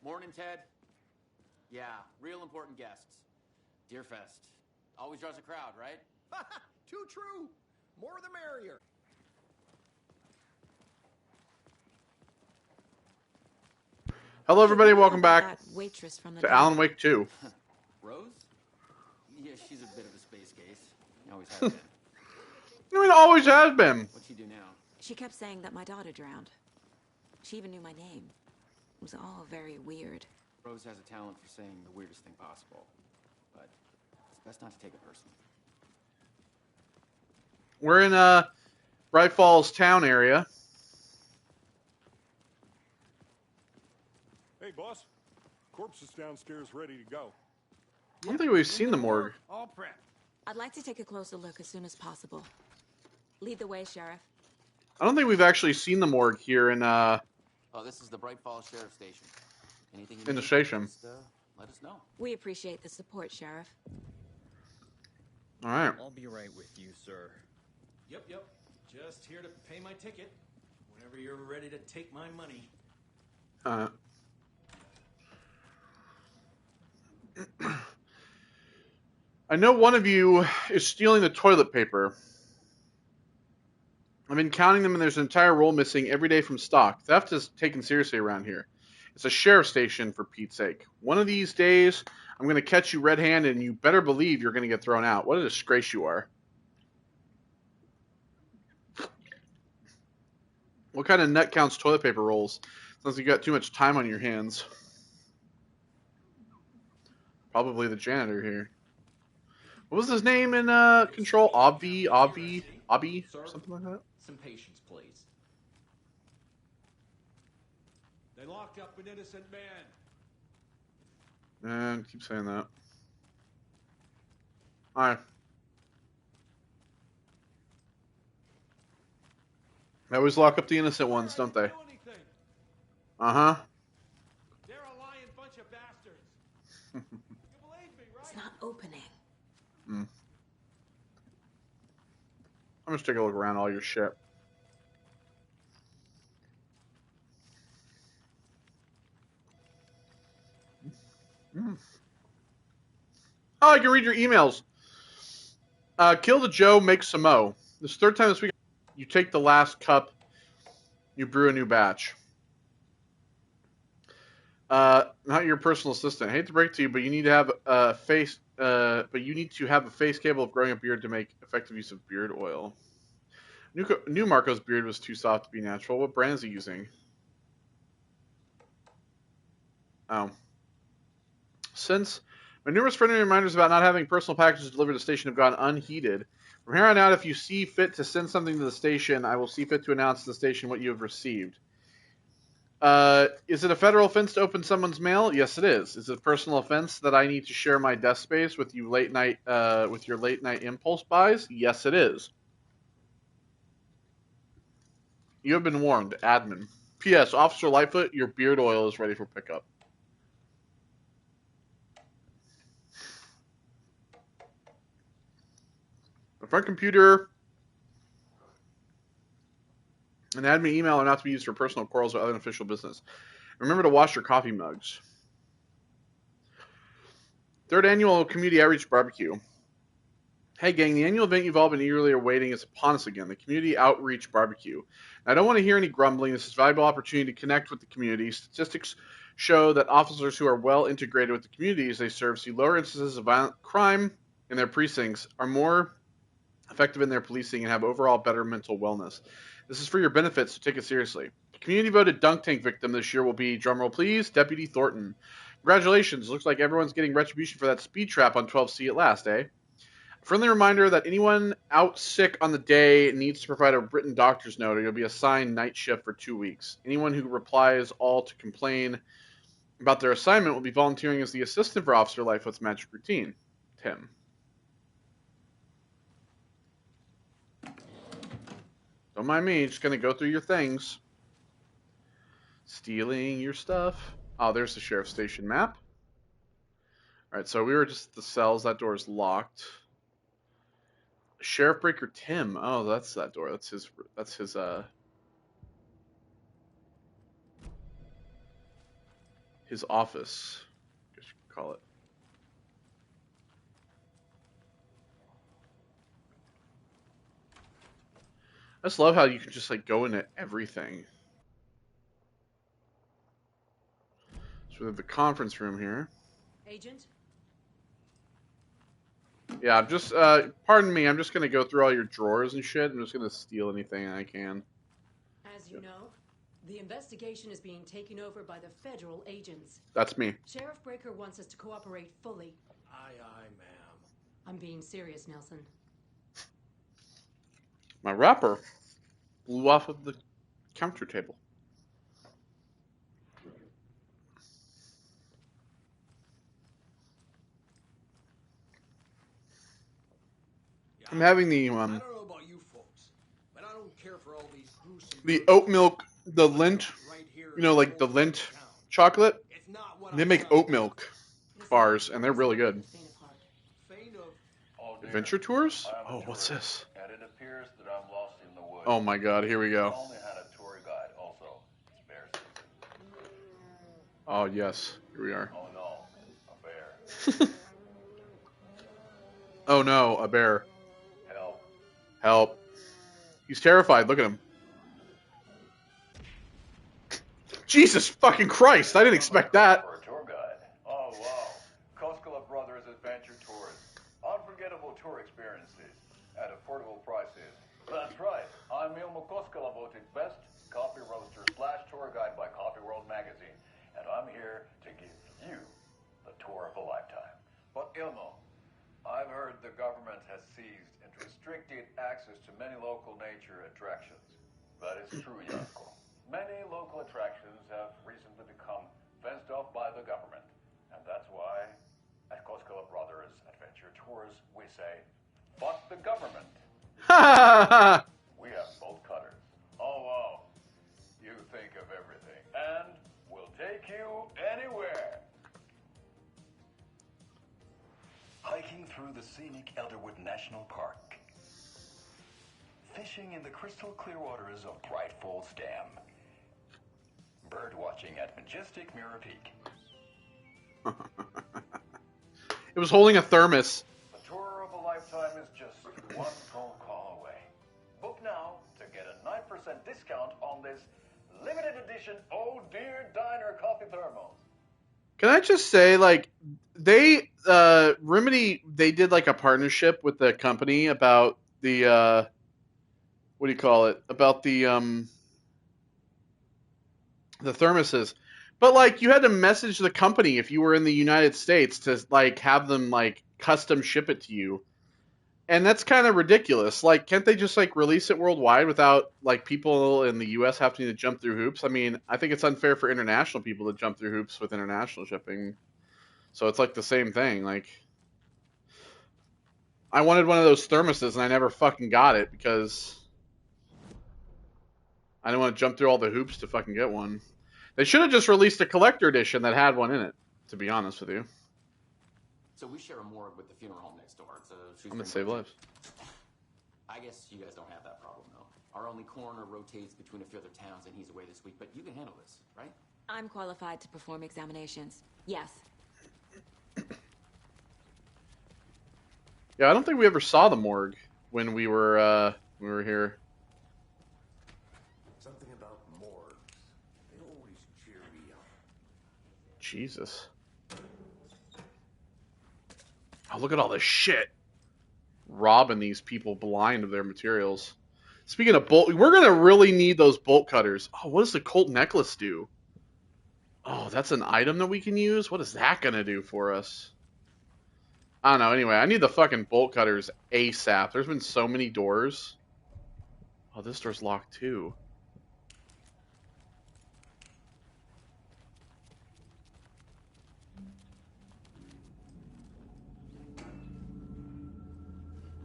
Morning, Ted. Yeah, real important guests. Deerfest. Always draws a crowd, right? Too true. More the merrier. Hello, everybody. Welcome back That waitress from the to diner. Alan Wake 2. Rose? Yeah, she's a bit of a space case. Always has been. I mean, it always has been. What's she do now? She kept saying that my daughter drowned. She even knew my name. It was all very weird. Rose has a talent for saying the weirdest thing possible. But it's best not to take it personally. We're in Bright Falls town area. Hey, boss. Corpse is downstairs ready to go. I don't think we've seen the morgue. All prep. I'd like to take a closer look as soon as possible. Lead the way, Sheriff. I don't think we've actually seen the morgue here in Oh, this is the Bright Falls Sheriff Station. Anything you in the need, station. just, let us know. We appreciate the support, Sheriff. All right. I'll be right with you, sir. Yep. Just here to pay my ticket. Whenever you're ready to take my money. I know one of you is stealing the toilet paper. I've been counting them, and there's an entire roll missing every day from stock. Theft is taken seriously around here. It's a sheriff station, for Pete's sake. One of these days, I'm going to catch you red-handed, and you better believe you're going to get thrown out. What a disgrace you are. What kind of nut counts toilet paper rolls? Sounds like you got too much time on your hands. Probably the janitor here. What was his name in Control? Obby, something like that? Some patience, please. They locked up an innocent man. And keep saying that. Alright. They always lock up the innocent ones, don't they? Uh-huh. They're a lying bunch of bastards. You believe me, right? It's not opening. I'm just taking a look around all your shit. Oh, I can read your emails. Kill the Joe, make some mo. This is the third time this week. You take the last cup. You brew a new batch. Not your personal assistant. I hate to break it to you, but you need to have a face. But you need to have a face capable of growing a beard to make effective use of beard oil. New Marco's beard was too soft to be natural. What brand is he using? Oh. Since my numerous friendly reminders about not having personal packages delivered to the station have gone unheeded, from here on out, if you see fit to send something to the station, I will see fit to announce to the station what you have received. Is it a federal offense to open someone's mail? Yes, it is. Is it a personal offense that I need to share my desk space with you with your late night impulse buys? Yes, it is. You have been warned, admin. P.S. Officer Lightfoot, your beard oil is ready for pickup. The front computer and admin email are not to be used for personal quarrels or other official business. Remember to wash your coffee mugs. Third annual community outreach barbecue. Hey gang, the annual event you've all been eagerly awaiting is upon us again, the community outreach barbecue. Now, I don't want to hear any grumbling. This is a valuable opportunity to connect with the community. Statistics show that officers who are well integrated with the communities they serve see lower instances of violent crime in their precincts, are more effective in their policing, and have overall better mental wellness. This is for your benefit, so take it seriously. The community voted dunk tank victim this year will be, drumroll please, Deputy Thornton. Congratulations. Looks like everyone's getting retribution for that speed trap on 12C at last, eh? Friendly reminder that anyone out sick on the day needs to provide a written doctor's note, or you'll be assigned night shift for 2 weeks. Anyone who replies all to complain about their assignment will be volunteering as the assistant for Officer Lightfoot's magic routine. Tim. Don't mind me, just gonna go through your things. Stealing your stuff. Oh, there's the sheriff's station map. Alright, so we were just at the cells. That door is locked. Sheriff Breaker Tim. Oh, that's that door. That's his his office, I guess you could call it. I just love how you can just like go into everything. So we have the conference room here. Agent? Yeah, I'm just, pardon me, I'm just gonna go through all your drawers and shit. I'm just gonna steal anything I can. As you know, the investigation is being taken over by the federal agents. That's me. Sheriff Breaker wants us to cooperate fully. Aye, ma'am. I'm being serious, Nelson. My wrapper blew off of the counter table. I'm having the I don't know about you folks, but I don't care for all these gruesome oat milk, the Lindt, right here you know, like the in Lindt town. chocolate. It's not what They I'm make telling oat milk bars, and they're really good. you. Faint of Oh, dear. Adventure tours? I'm a Oh, what's tourist, this? And it appears that I'm lost in the woods. Oh my god, here we I go. only had a tour guide also. Bear season. Oh yes, here we are. Oh no, a bear. Oh no, a bear. Help. Help. He's terrified, look at him. Jesus fucking Christ, I didn't expect that. For a tour guide. Oh wow. Koskela Brothers Adventure Tours. Unforgettable tour experiences at affordable prices. That's right. I'm Ilmo Koskela, voted best coffee roaster / tour guide by Coffee World magazine. And I'm here to give you the tour of a lifetime. But Ilmo, I've heard the government has seized and restricted access to many local nature attractions. That is true, Janko. Many local attractions have recently become fenced off by the government. And that's why, at Koskela Brothers Adventure Tours, we say, fuck the government. We have bolt cutters. Oh, wow. You think of everything. And we'll take you anywhere. Hiking through the scenic Elderwood National Park. Fishing in the crystal clear waters of Bright Falls Dam. Bird watching at majestic Mirror Peak. It was holding a thermos. The tour of a lifetime is just one phone call away. Book now to get a 9% discount on this limited edition Oh Dear Diner coffee thermos. Can I just say, like, they, Remedy, they did, like, a partnership with the company about the, what do you call it? About the thermoses. But, like, you had to message the company if you were in the United States to, like, have them, like, custom ship it to you. And that's kind of ridiculous. Like, can't they just, like, release it worldwide without, like, people in the U.S. having to jump through hoops? I mean, I think it's unfair for international people to jump through hoops with international shipping. So it's, like, the same thing. Like, I wanted one of those thermoses, and I never fucking got it because I didn't want to jump through all the hoops to fucking get one. They should have just released a collector edition that had one in it, to be honest with you. So we share a morgue with the funeral home next door. It's a I'm gonna save lives. I guess you guys don't have that problem, though. Our only coroner rotates between a few other towns, and he's away this week. But you can handle this, right? I'm qualified to perform examinations. Yes. Yeah, I don't think we ever saw the morgue when we were here. Something about morgues. They always cheer me up. Jesus. Oh, look at all this shit. Robbing these people blind of their materials. Speaking of bolt, we're going to really need those bolt cutters. Oh, what does the Colt necklace do? Oh, that's an item that we can use? What is that going to do for us? I don't know. Anyway, I need the fucking bolt cutters ASAP. There's been so many doors. Oh, this door's locked too.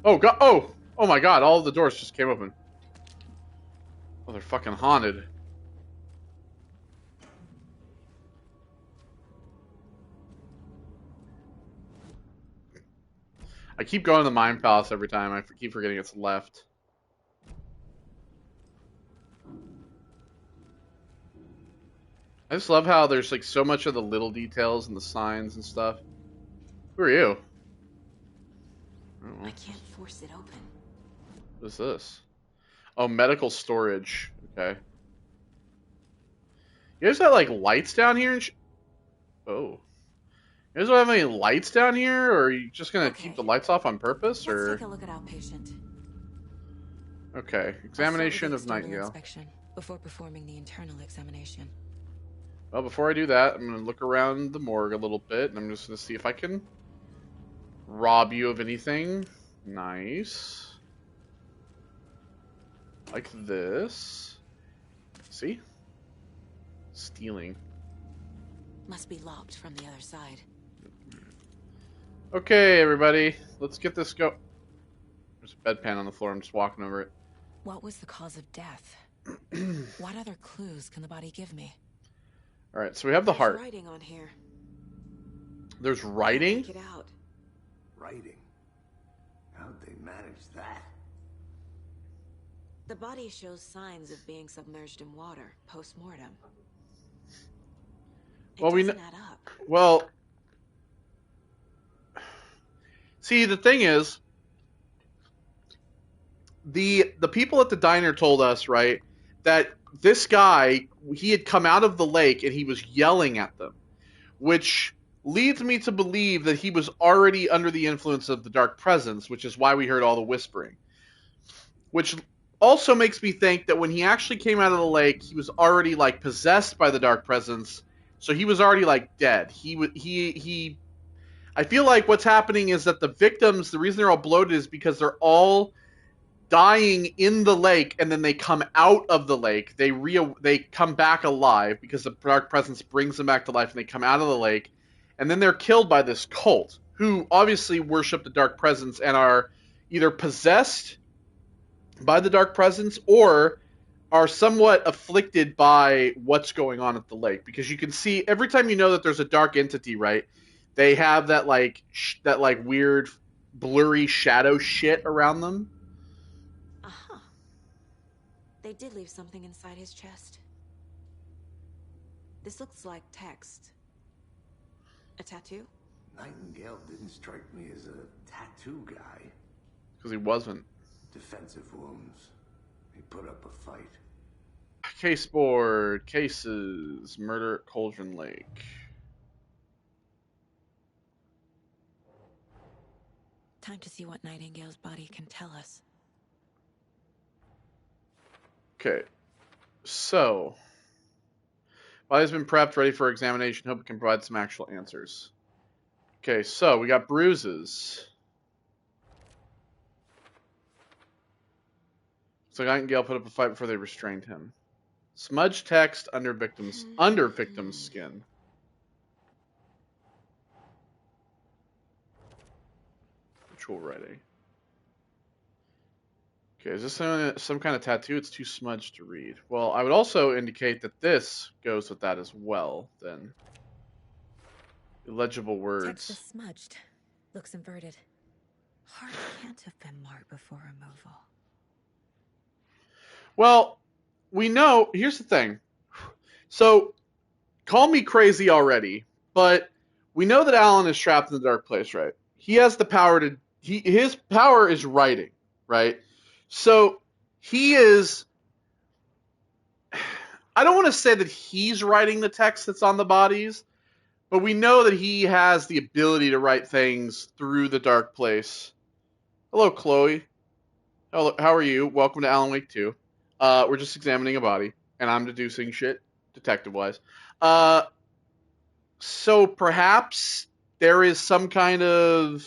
Oh god! Oh my god! All of the doors just came open. Oh, they're fucking haunted. I keep going to the Mine Palace every time. I keep forgetting it's left. I just love how there's like so much of the little details and the signs and stuff. Who are you? I can't force it open. What is this? Oh, medical storage. Okay. You guys got like lights down here and oh. You guys don't have any lights down here, or are you just gonna keep the lights off on purpose, or? Let's take a look at our patient. Okay. Examination of Nightingale. Inspection before performing the internal examination. Well, before I do that, I'm gonna look around the morgue a little bit, and I'm just gonna see if I can rob you of anything. Nice. Like this. See? Stealing. Must be locked from the other side. Okay, everybody. Let's get this go. There's a bedpan on the floor. I'm just walking over it. What was the cause of death? What other clues can the body give me? Alright, so we have the heart. There's writing on here. There's writing? Check it out. Writing? How'd they manage that? The body shows signs of being submerged in water post-mortem. Well, we doesn't add up. Well, see, the thing is, the people at the diner told us, right, that this guy, he had come out of the lake and he was yelling at them, which leads me to believe that he was already under the influence of the dark presence, which is why we heard all the whispering. Which also makes me think that when he actually came out of the lake, he was already like possessed by the dark presence, so he was already like dead. I feel like what's happening is that the victims, the reason they're all bloated is because they're all dying in the lake, and then they come out of the lake. They come back alive because the dark presence brings them back to life, and they come out of the lake, and then they're killed by this cult, who obviously worship the dark presence and are either possessed by the dark presence or are somewhat afflicted by what's going on at the lake. Because you can see every time you know that there's a dark entity, right? They have that like weird blurry shadow shit around them. Uh-huh. They did leave something inside his chest. This looks like text. A tattoo? Nightingale didn't strike me as a tattoo guy. Because he wasn't. Defensive wounds. He put up a fight. Case board, cases, murder at Cauldron Lake. Time to see what Nightingale's body can tell us. Okay, so body's been prepped, ready for examination. Hope it can provide some actual answers. Okay, so we got bruises. So Nightingale put up a fight before they restrained him. Smudge text under victim's skin. Ritual writing. Okay, is this some kind of tattoo? It's too smudged to read. Well, I would also indicate that this goes with that as well, then. Illegible words. Text is smudged. Looks inverted. Heart can't have been marked before removal. Well, we know, here's the thing. So, call me crazy already, but we know that Alan is trapped in the dark place, right? He has the power to, his power is writing, right? So, he is, I don't want to say that he's writing the text that's on the bodies, but we know that he has the ability to write things through the dark place. Hello, Chloe. Hello, how are you? Welcome to Alan Wake 2. We're just examining a body, and I'm deducing shit, detective-wise. So perhaps there is some kind of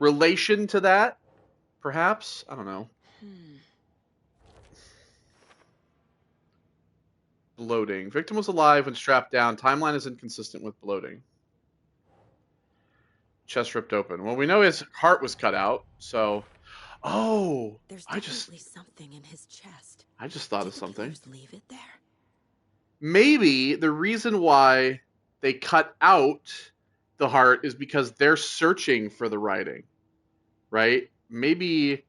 relation to that? Perhaps? I don't know. Bloating. Victim was alive when strapped down. Timeline is inconsistent with bloating. Chest ripped open. Well, we know his heart was cut out, so... Oh! There's definitely something in his chest. I just thought of something. Just leave it there. Maybe the reason why they cut out the heart is because they're searching for the writing, right? Maybe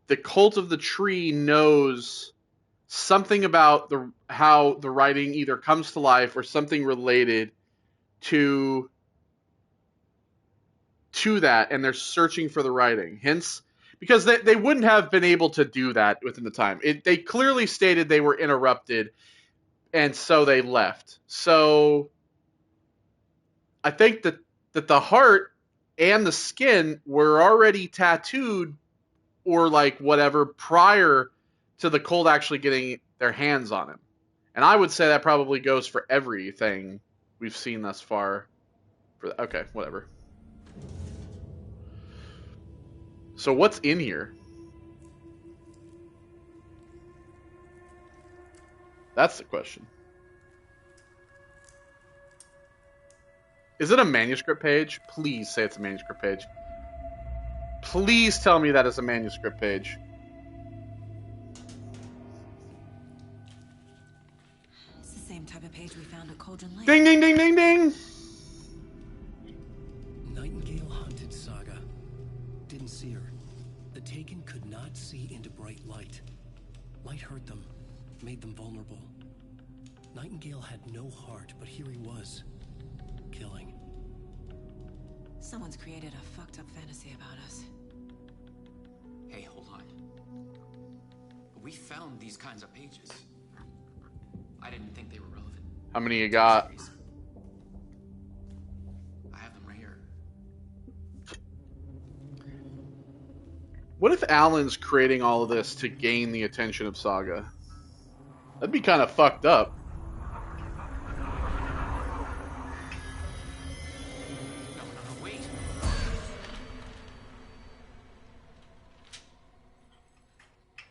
the cult of the tree knows something about how the writing either comes to life or something related to that, and they're searching for the writing. Hence, because they wouldn't have been able to do that within the time. They clearly stated they were interrupted, and so they left. So I think that the heart and the skin were already tattooed or like whatever prior to the Cold actually getting their hands on him. And I would say that probably goes for everything we've seen thus far. Okay, whatever. So what's in here? That's the question. Is it a manuscript page? Please say it's a manuscript page. Please tell me that is a manuscript page. It's the same type of page we found at Cauldron Lake. Ding, ding, ding, ding, ding! Nightingale hunted Saga. Didn't see her. The Taken could not see into bright light. Light hurt them, made them vulnerable. Nightingale had no heart, but here he was. Killing. Someone's created a fucked up fantasy about us. Hey, hold on. We found these kinds of pages. I didn't think they were relevant. How many you got? I have them right here. What if Alan's creating all of this to gain the attention of Saga? That'd be kind of fucked up. No, wait.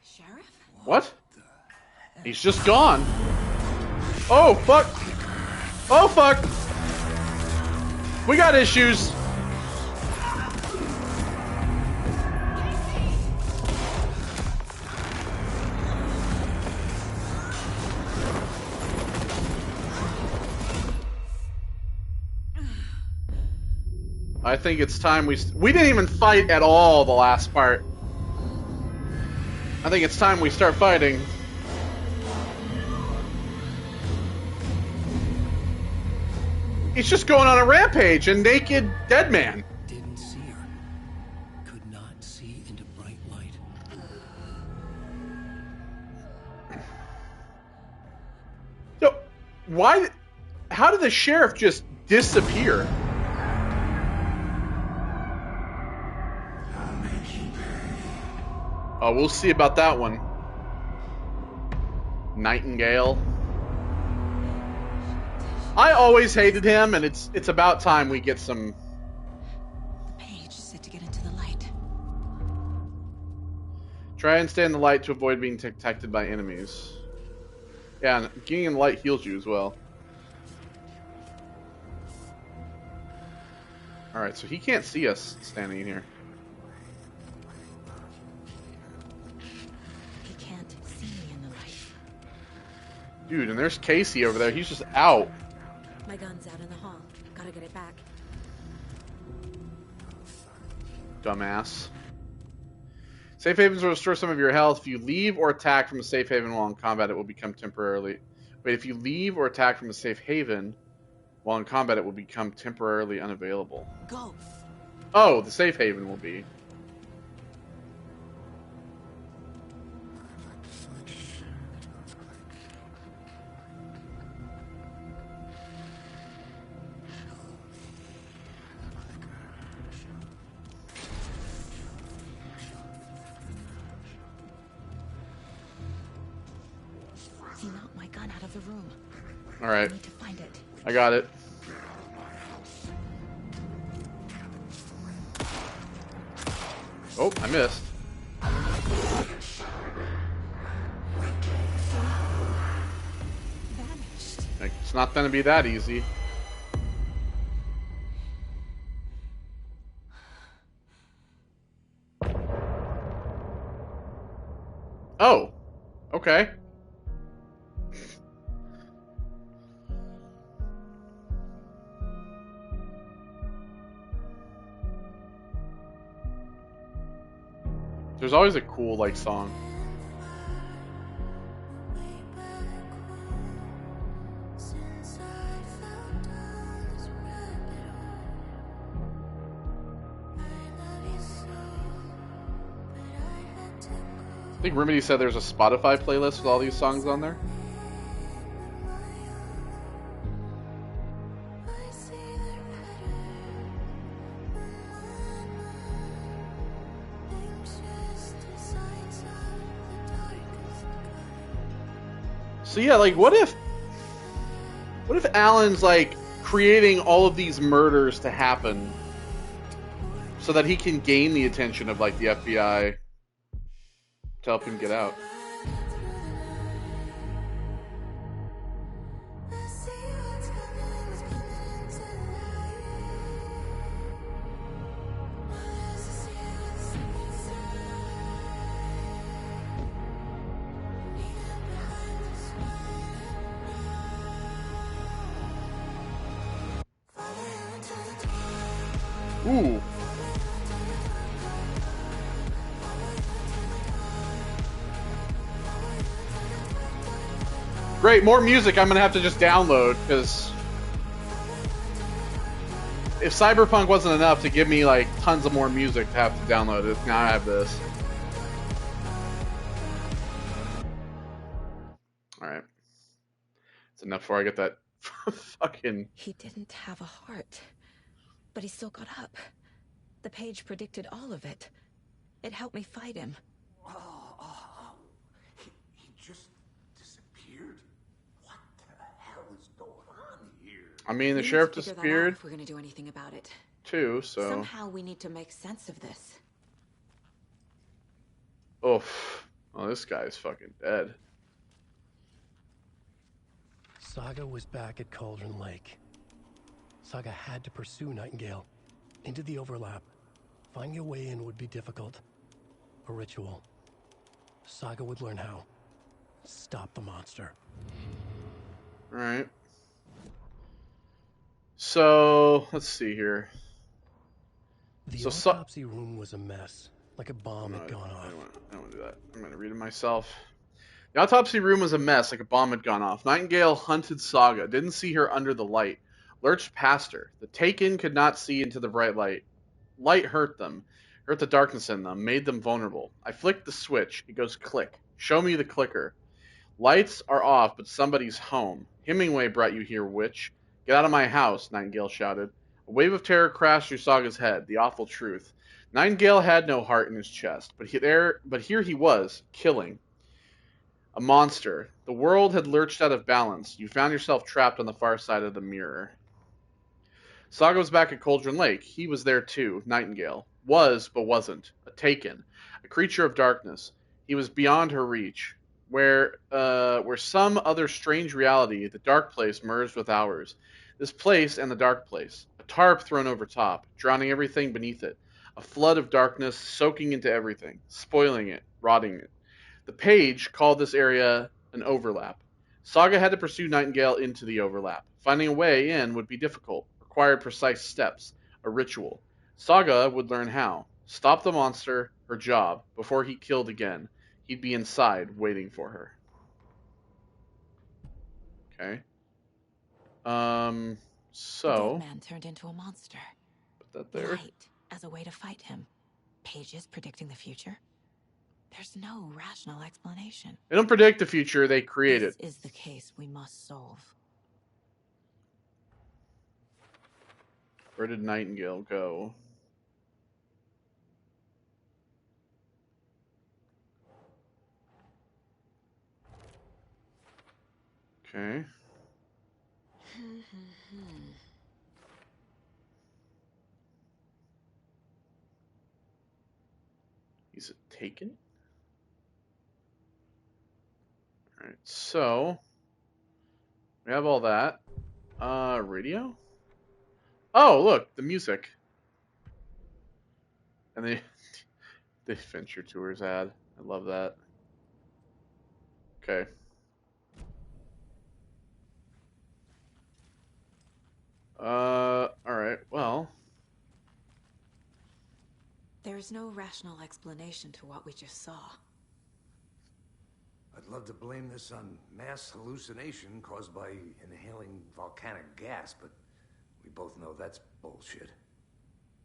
Sheriff? What? He's just gone. Oh, fuck. Oh, fuck. We got issues. I think it's time we didn't even fight at all the last part. I think it's time we start fighting. He's just going on a rampage, a naked dead man. Didn't see her. Could not see into bright light. So, why? How did the sheriff just disappear? Oh, we'll see about that one. Nightingale. I always hated him, and it's about time we get some. Page said to get into the light. Try and stay in the light to avoid being detected by enemies. Yeah, and getting in the light heals you as well. Alright, so he can't see us standing in here. He can't see me in the light. Dude, and there's Casey over there. He's just out. My gun's out in the hall. Gotta get it back. Dumbass. Safe havens will restore some of your health. If you leave or attack from a safe haven while in combat, it will become temporarily... Wait, if you leave or attack from a safe haven while in combat, it will become temporarily unavailable. Go! Oh, the safe haven will be. He knocked my gun out of the room. Alright, I need to find it. I got it. Oh, I missed. Vanished. Like, it's not gonna be that easy. Oh, okay. There's always a cool, like, song. I think Remedy said there's a Spotify playlist with all these songs on there. So yeah, like what if Alan's like creating all of these murders to happen so that he can gain the attention of like the FBI to help him get out? Ooh. Great, more music I'm gonna have to just download, because if Cyberpunk wasn't enough to give me like tons of more music to have to download it, now I have this. Alright. It's enough before I get that fucking... He didn't have a heart, but he still got up. The page predicted all of it. It helped me fight him. He just disappeared? What the hell is going on here? I mean, the We sheriff need to figure that out disappeared if we're gonna do anything about it. too, so... Somehow we need to make sense of this. Oof. Oh, this guy's fucking dead. Saga was back at Cauldron Lake. Saga had to pursue Nightingale into the overlap. Finding a way in would be difficult. A ritual. Saga would learn how. Stop the monster. Alright. So, let's see here. The So autopsy room was a mess, like a bomb had gone off. I don't want to do that. I'm going to read it myself. The autopsy room was a mess, like a bomb had gone off. Nightingale hunted Saga, didn't see her under the light, lurched past her. The Taken could not see into the bright light. Light hurt them, hurt the darkness in them, made them vulnerable. I flicked the switch. It goes click. Show me the clicker. Lights are off, but somebody's home. Hemingway brought you here, witch. Get out of my house, Nightingale shouted. A wave of terror crashed through Saga's head, the awful truth. Nightingale had no heart in his chest, but here he was, killing. A monster. The world had lurched out of balance. You found yourself trapped on the far side of the mirror. Saga was back at Cauldron Lake. He was there too, Nightingale. Was, but wasn't. A Taken. A creature of darkness. He was beyond her reach. Where some other strange reality, the dark place merged with ours. This place and the dark place. A tarp thrown over top, drowning everything beneath it. A flood of darkness soaking into everything, spoiling it, rotting it. The page called this area an overlap. Saga had to pursue Nightingale into the overlap. Finding a way in would be difficult, required precise steps, a ritual. Saga would learn how. Stop the monster, her job, before he killed again. He'd be inside, waiting for her. Okay. So... The dead man turned into a monster. Put that there. Light as a way to fight him. Pages predicting the future. There's no rational explanation. They don't predict the future, they create it. This is the case we must solve. Where did Nightingale go? Okay. He's a Taken? Alright, so we have all that. Radio? Oh, look, the music. And the Adventure Tours ad. I love that. Okay. Alright, well. There's no rational explanation to what we just saw. I'd love to blame this on mass hallucination caused by inhaling volcanic gas, but we both know that's bullshit.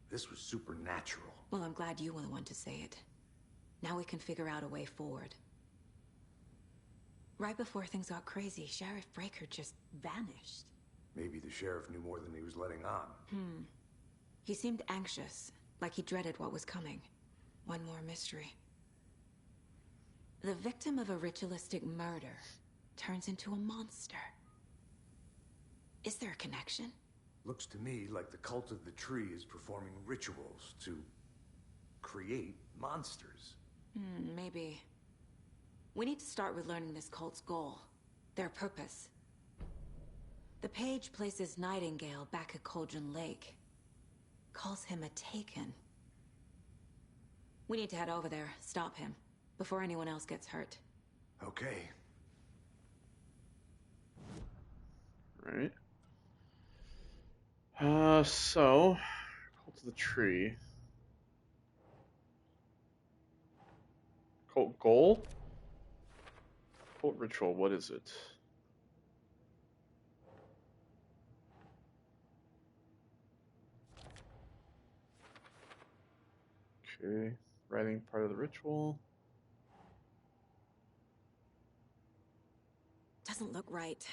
This was supernatural. Well, I'm glad you were the one to say it. Now we can figure out a way forward. Right before things got crazy, Sheriff Breaker just vanished. Maybe the sheriff knew more than he was letting on. He seemed anxious, like he dreaded what was coming. One more mystery. The victim of a ritualistic murder turns into a monster. Is there a connection? Looks to me like the cult of the tree is performing rituals to create monsters. Maybe. We need to start with learning this cult's goal, their purpose. The page places Nightingale back at Cauldron Lake. Calls him a Taken. We need to head over there, stop him, before anyone else gets hurt. Okay. Right. So, Cult of the Tree. Cult goal? Cult ritual, what is it? Okay, writing part of the ritual. Doesn't look right.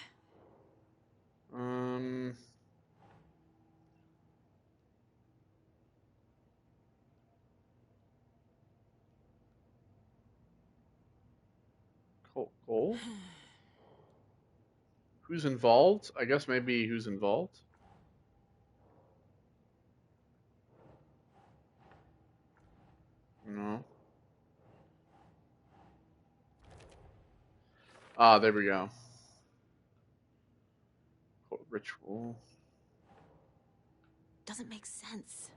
Cult goal? Who's involved? I guess maybe who's involved? No. Ah, there we go. Cult ritual. Doesn't make sense.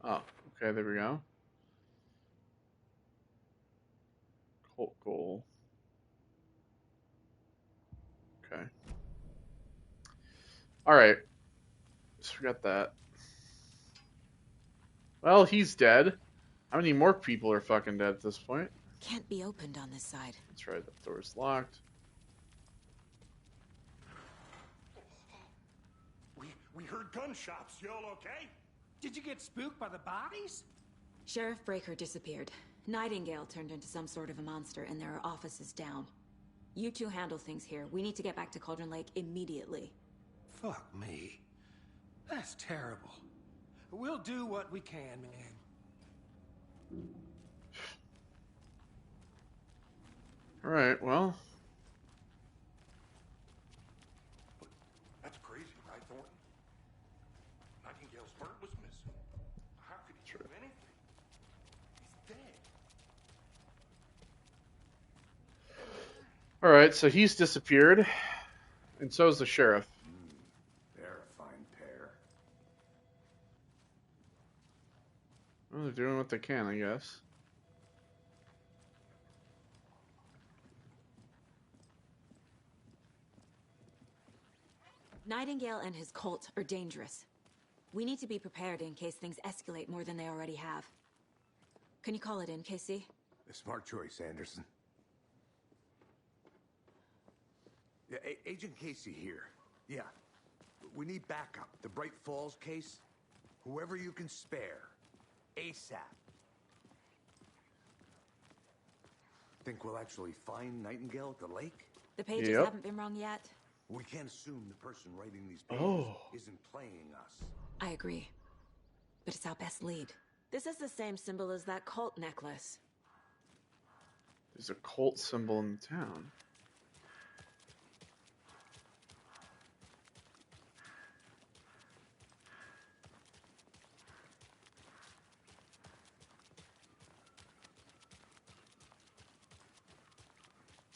Oh, okay, there we go. Cult goal. Okay. Alright. Just forgot that. Well, he's dead. How many more people are fucking dead at this point? Can't be opened on this side. That's right, the door's locked. We heard gunshots. You all okay? Did you get spooked by the bodies? Sheriff Breaker disappeared. Nightingale turned into some sort of a monster, and there are offices down. You two handle things here. We need to get back to Cauldron Lake immediately. Fuck me. That's terrible. We'll do what we can, man. Alright, well. That's crazy, right, Thornton? Nightingale's heart was missing. How could he do anything? He's dead. Alright, so he's disappeared. And so is the sheriff. They're a fine pair. Well, they're doing what they can, I guess. Nightingale and his cult are dangerous. We need to be prepared in case things escalate more than they already have. Can you call it in, Casey? A smart choice, Anderson. Yeah, Agent Casey here. Yeah. We need backup. The Bright Falls case. Whoever you can spare. ASAP. Think we'll actually find Nightingale at the lake? The pages haven't been wrong yet. We can't assume the person writing these pages isn't playing us. I agree. But it's our best lead. This is the same symbol as that cult necklace. There's a cult symbol in the town.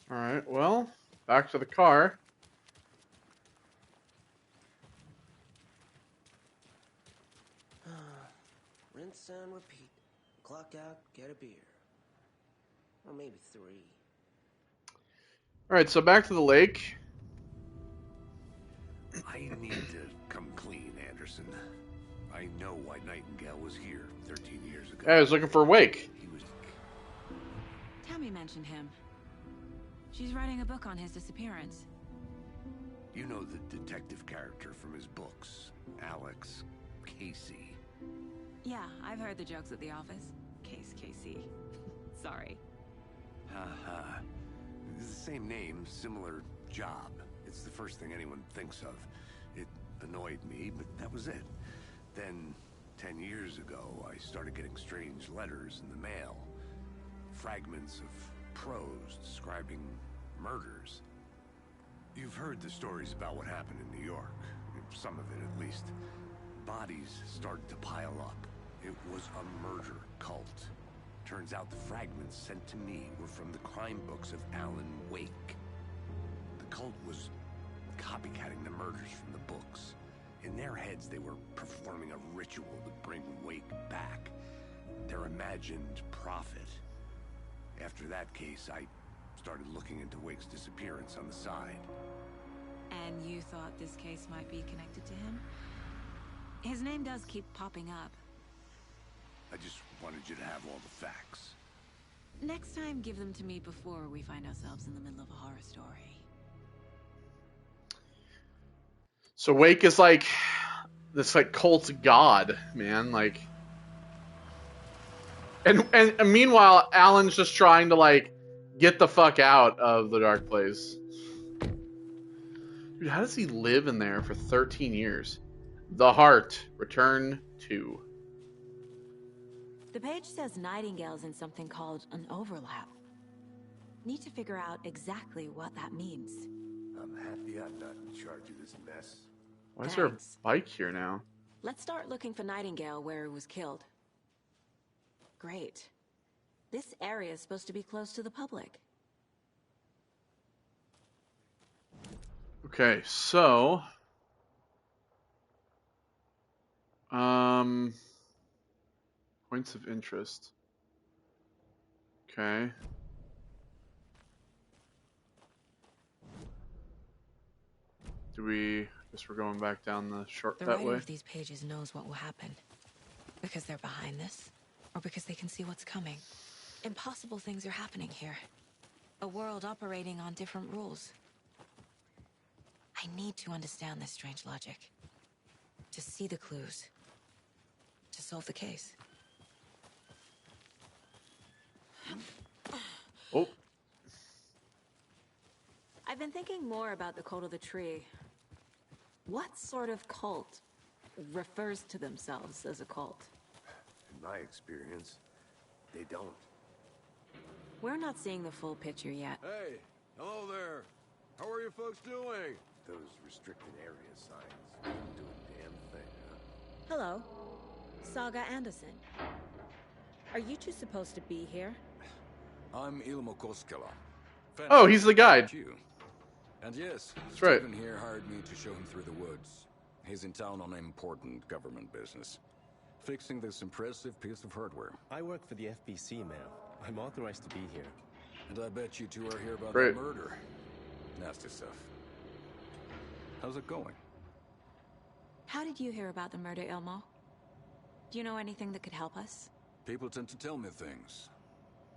Alright, well, back to the car. Rinse and repeat. Clock out, get a beer. Or maybe 3. Alright, so back to the lake. I need to come clean, Anderson. I know why Nightingale was here 13 years ago. I was looking for Wake. He was... Tammy mentioned him. She's writing a book on his disappearance. You know the detective character from his books, Alex Casey. Yeah, I've heard the jokes at the office. Case Casey. Sorry. Haha. It's the same name, similar job. It's the first thing anyone thinks of. It annoyed me, but that was it. Then, 10 years ago, I started getting strange letters in the mail. Fragments of prose describing murders. You've heard the stories about what happened in New York. Some of it, at least. Bodies started to pile up. It was a murder cult. Turns out the fragments sent to me were from the crime books of Alan Wake. The cult was copycatting the murders from the books. In their heads, they were performing a ritual to bring Wake back. Their imagined prophet. After that case, I started looking into Wake's disappearance on the side. And you thought this case might be connected to him? His name does keep popping up. I just wanted you to have all the facts. Next time, give them to me before we find ourselves in the middle of a horror story. So Wake is like this like cult god, man. Like, and meanwhile, Alan's just trying to like get the fuck out of the dark place. Dude, how does he live in there for 13 years? The Heart, Return 2. The page says Nightingale's in something called an overlap. Need to figure out exactly what that means. I'm happy I'm not in charge of this mess. Why is there a bike here now? Let's start looking for Nightingale where he was killed. Great. This area is supposed to be close to the public. Okay, so points of interest. Okay. I guess we're going back down the The that writer way. of these pages knows what will happen. Because they're behind this, or because they can see what's coming. Impossible things are happening here. A world operating on different rules. I need to understand this strange logic. To see the clues. To solve the case. Oh. I've been thinking more about the Cult of the Tree. What sort of cult refers to themselves as a cult? In my experience, they don't. We're not seeing the full picture yet. Hey, hello there. How are you folks doing? Those restricted area signs don't do a damn thing, huh? Hello, Saga Anderson. Are you two supposed to be here? I'm Ilmo Koskela. Oh, he's the guide. You. And yes, That's right. Stephen here hired me to show him through the woods. He's in town on important government business. Fixing this impressive piece of hardware. I work for the FBC, ma'am. I'm authorized to be here. And I bet you two are here about Great. the murder. Nasty stuff. How's it going? How did you hear about the murder, Ilmo? Do you know anything that could help us? People tend to tell me things.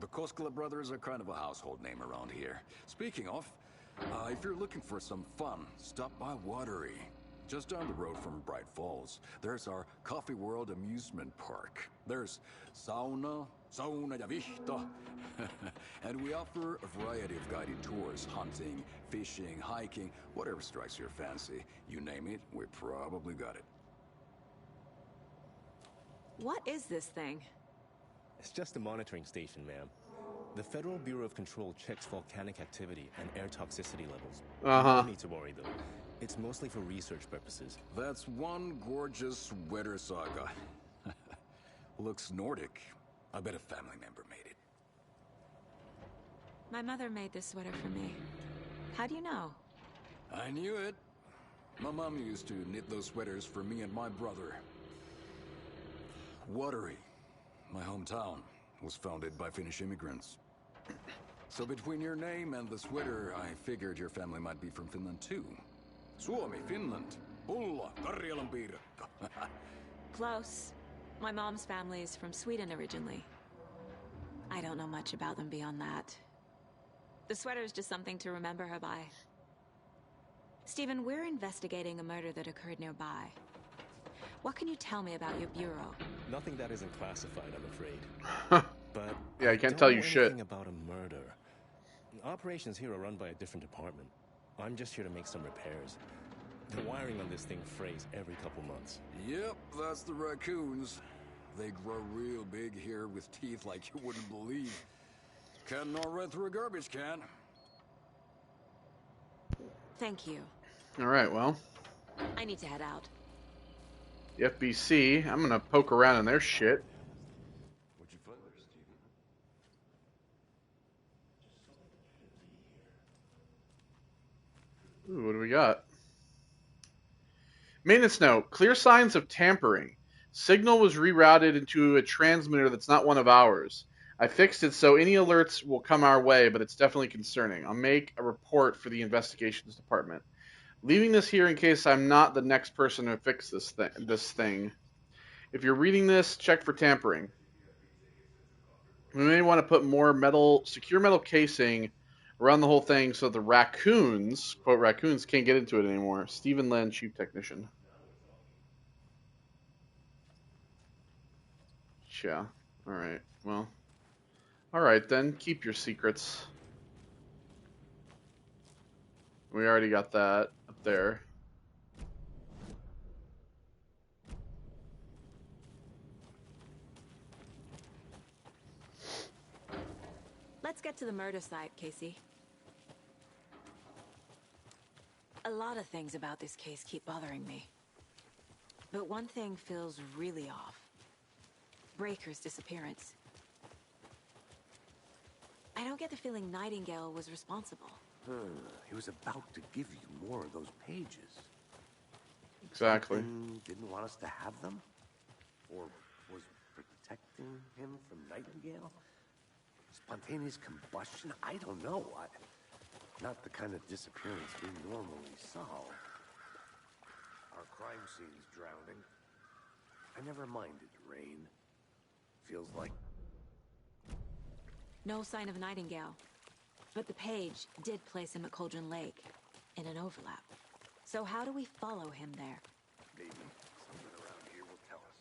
The Koskela brothers are kind of a household name around here. Speaking of, if you're looking for some fun, stop by Watery. Just down the road from Bright Falls, there's our Coffee World amusement park. There's sauna ja vihta, and we offer a variety of guided tours, hunting, fishing, hiking, whatever strikes your fancy. You name it, we probably got it. What is this thing? It's just a monitoring station, ma'am. The Federal Bureau of Control checks volcanic activity and air toxicity levels. Uh-huh. No need to worry, though. It's mostly for research purposes. That's one gorgeous sweater, Saga. Looks Nordic. I bet a family member made it. My mother made this sweater for me. How do you know? I knew it. My mom used to knit those sweaters for me and my brother. Watery, my hometown, was founded by Finnish immigrants. So between your name and the sweater, I figured your family might be from Finland too. Suomi, Finland. Pulla, Karjalan piirakka. Close. My mom's family is from Sweden originally. I don't know much about them beyond that. The sweater is just something to remember her by. Stephen, we're investigating a murder that occurred nearby. What can you tell me about your bureau? Nothing that isn't classified, I'm afraid. But yeah, I can't tell you shit. Anything about a murder. Operations here are run by a different department. I'm just here to make some repairs. The wiring on this thing frays every couple months. Yep, that's the raccoons. They grow real big here with teeth like you wouldn't believe. Can't gnaw right through a garbage can. Thank you. All right, well. I need to head out. The FBC, I'm gonna poke around in their shit. What'd you find there, Steven? Ooh, what do we got? Maintenance note, clear signs of tampering. Signal was rerouted into a transmitter that's not one of ours. I fixed it so any alerts will come our way, but it's definitely concerning. I'll make a report for the investigations department. Leaving this here in case I'm not the next person to fix this thing. If you're reading this, check for tampering. We may want to put more secure metal casing around the whole thing so the raccoons, quote raccoons, can't get into it anymore. Stephen Len, Chief Technician. Yeah. Alright, well. Alright then, keep your secrets. We already got that up there. Let's get to the murder site, Casey. A lot of things about this case keep bothering me. But one thing feels really off. Breaker's disappearance. I don't get the feeling Nightingale was responsible. He was about to give you more of those pages. Exactly. Didn't want us to have them? Or was protecting him from Nightingale? Spontaneous combustion? I don't know. Not the kind of disappearance we normally solve. Our crime scene's drowning. I never minded rain. Feels like... No sign of Nightingale. But the page did place him at Cauldron Lake, in an overlap. So how do we follow him there? Maybe something around here will tell us.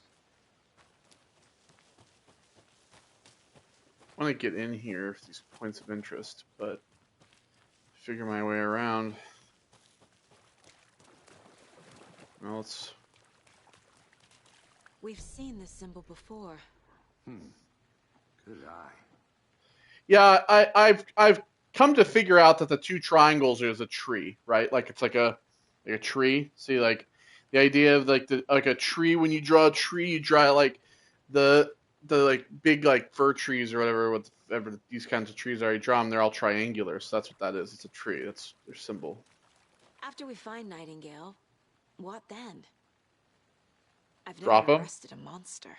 I want to get in here with these points of interest, but figure my way around. Well, let's... We've seen this symbol before. Good eye. Yeah, I've come to figure out that the two triangles is a tree, right? Like it's like a tree. See, like the idea of like a tree. When you draw a tree, you draw like the like big like fir trees or whatever these kinds of trees are. You draw them; they're all triangular. So that's what that is. It's a tree. That's their symbol. After we find Nightingale, what then? I've Drop never him? arrested a monster.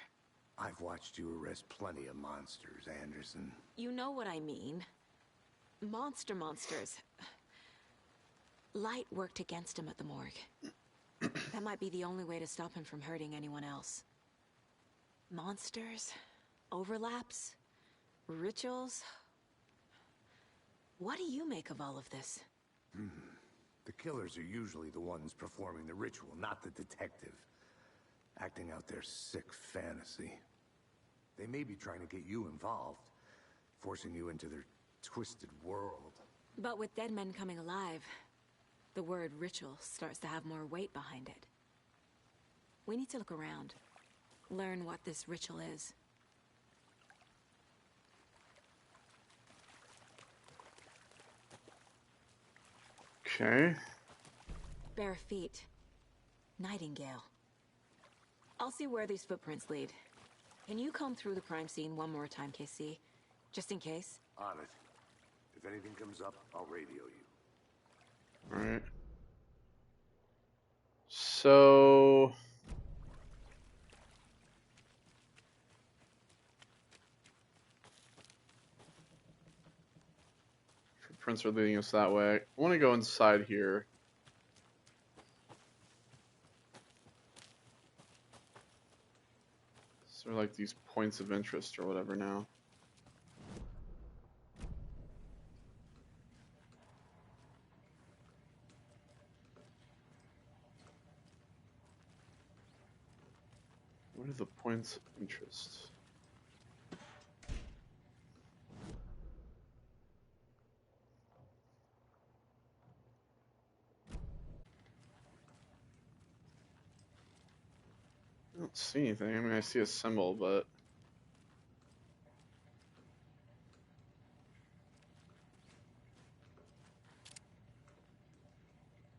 I've watched you arrest plenty of monsters, Anderson. You know what I mean. Monsters. Light worked against him at the morgue. That might be the only way to stop him from hurting anyone else. Monsters? Overlaps? Rituals? What do you make of all of this? The killers are usually the ones performing the ritual, not the detective. Acting out their sick fantasy. They may be trying to get you involved, forcing you into their twisted world. But with dead men coming alive, the word ritual starts to have more weight behind it. We need to look around, learn what this ritual is. Okay. Bare feet. Nightingale. I'll see where these footprints lead. Can you comb through the crime scene one more time, KC? Just in case? On it. If anything comes up, I'll radio you. Alright. So... footprints are leading us that way. I want to go inside here. So like these points of interest or whatever now. What are the points of interest? I don't see anything. I mean, I see a symbol, but...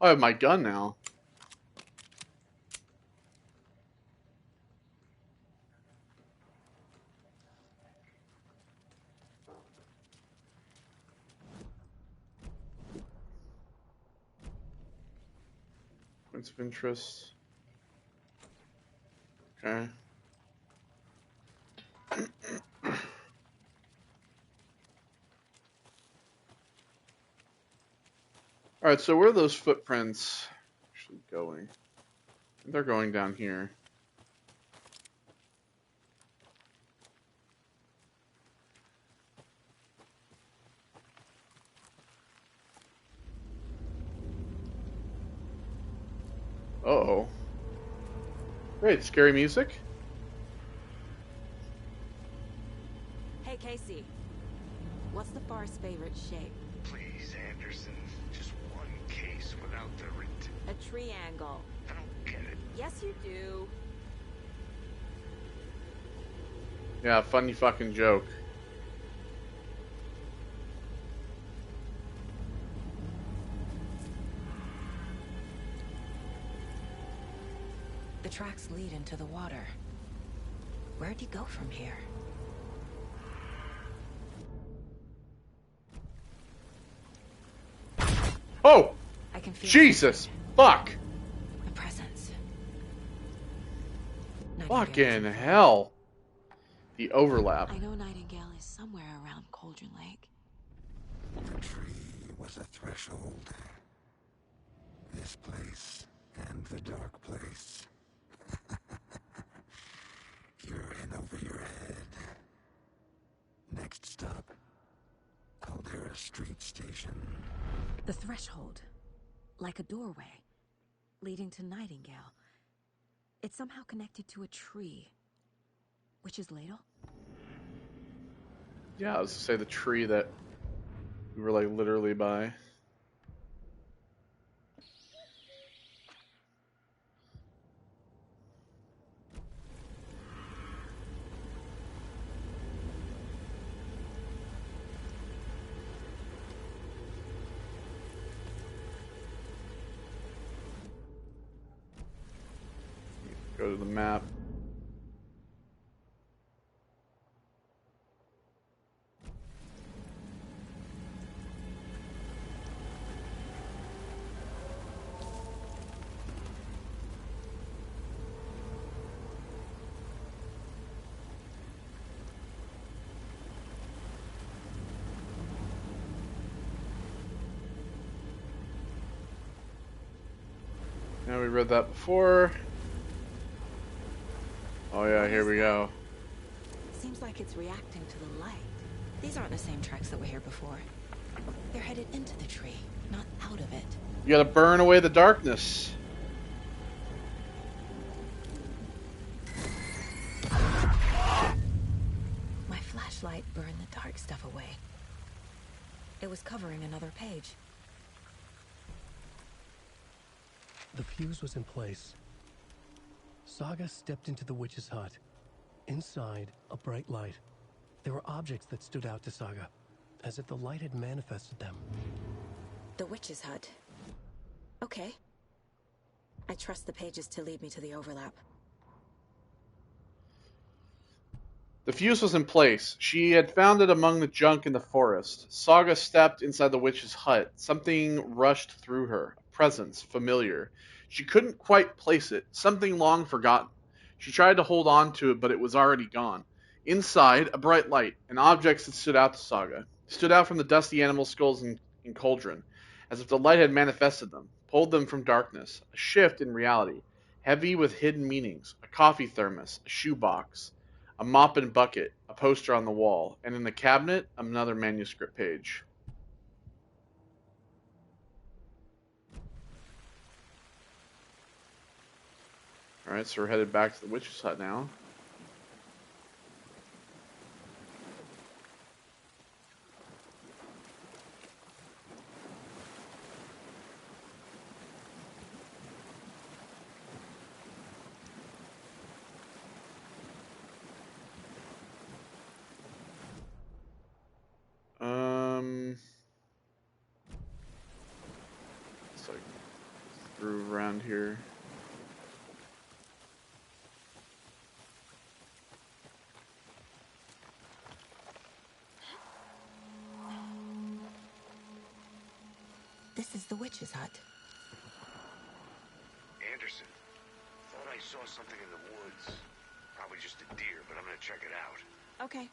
I have my gun now. Points of interest. Okay. Alright, so where are those footprints actually going? They're going down here. Uh-oh. Great, scary music. Hey, Casey. What's the Forest's favorite shape? Please, Anderson, just one case without the A triangle. I don't get it. Yes, you do. Yeah, funny fucking joke. The tracks lead into the water. Where'd you go from here? Oh! I can feel Jesus! Fuck! a presence. Fucking hell. The overlap. I know Nightingale is somewhere around Cauldron Lake. The tree was a threshold. This place and the dark place. You're in over your head. Next stop, Caldera Street Station. The threshold. Like a doorway. Leading to Nightingale. It's somehow connected to a tree. Witch's Ladle? Yeah, I was to say the tree that we were like literally by. Go to the map. Now we read that before. Oh yeah, here we go. Seems like it's reacting to the light. These aren't the same tracks that were here before. They're headed into the tree, not out of it. You gotta burn away the darkness. My flashlight burned the dark stuff away. It was covering another page. The fuse was in place. Saga stepped into the witch's hut. Inside, a bright light. There were objects that stood out to Saga, as if the light had manifested them. The witch's hut. Okay. I trust the pages to lead me to the overlap. The fuse was in place. She had found it among the junk in the forest. Saga stepped inside the witch's hut. Something rushed through her. A presence, familiar. She couldn't quite place it. Something long forgotten. She tried to hold on to it, but it was already gone. Inside, a bright light. An object that stood out to Saga. Stood out from the dusty animal skulls in Cauldron, as if the light had manifested them, pulled them from darkness. A shift in reality. Heavy with hidden meanings. A coffee thermos. A shoebox. A mop and bucket. A poster on the wall. And in the cabinet, another manuscript page. Alright, so we're headed back to the witch's hut now. So through around here. This is the witch's hut. Anderson, thought I saw something in the woods. Probably just a deer, but I'm gonna check it out. Okay.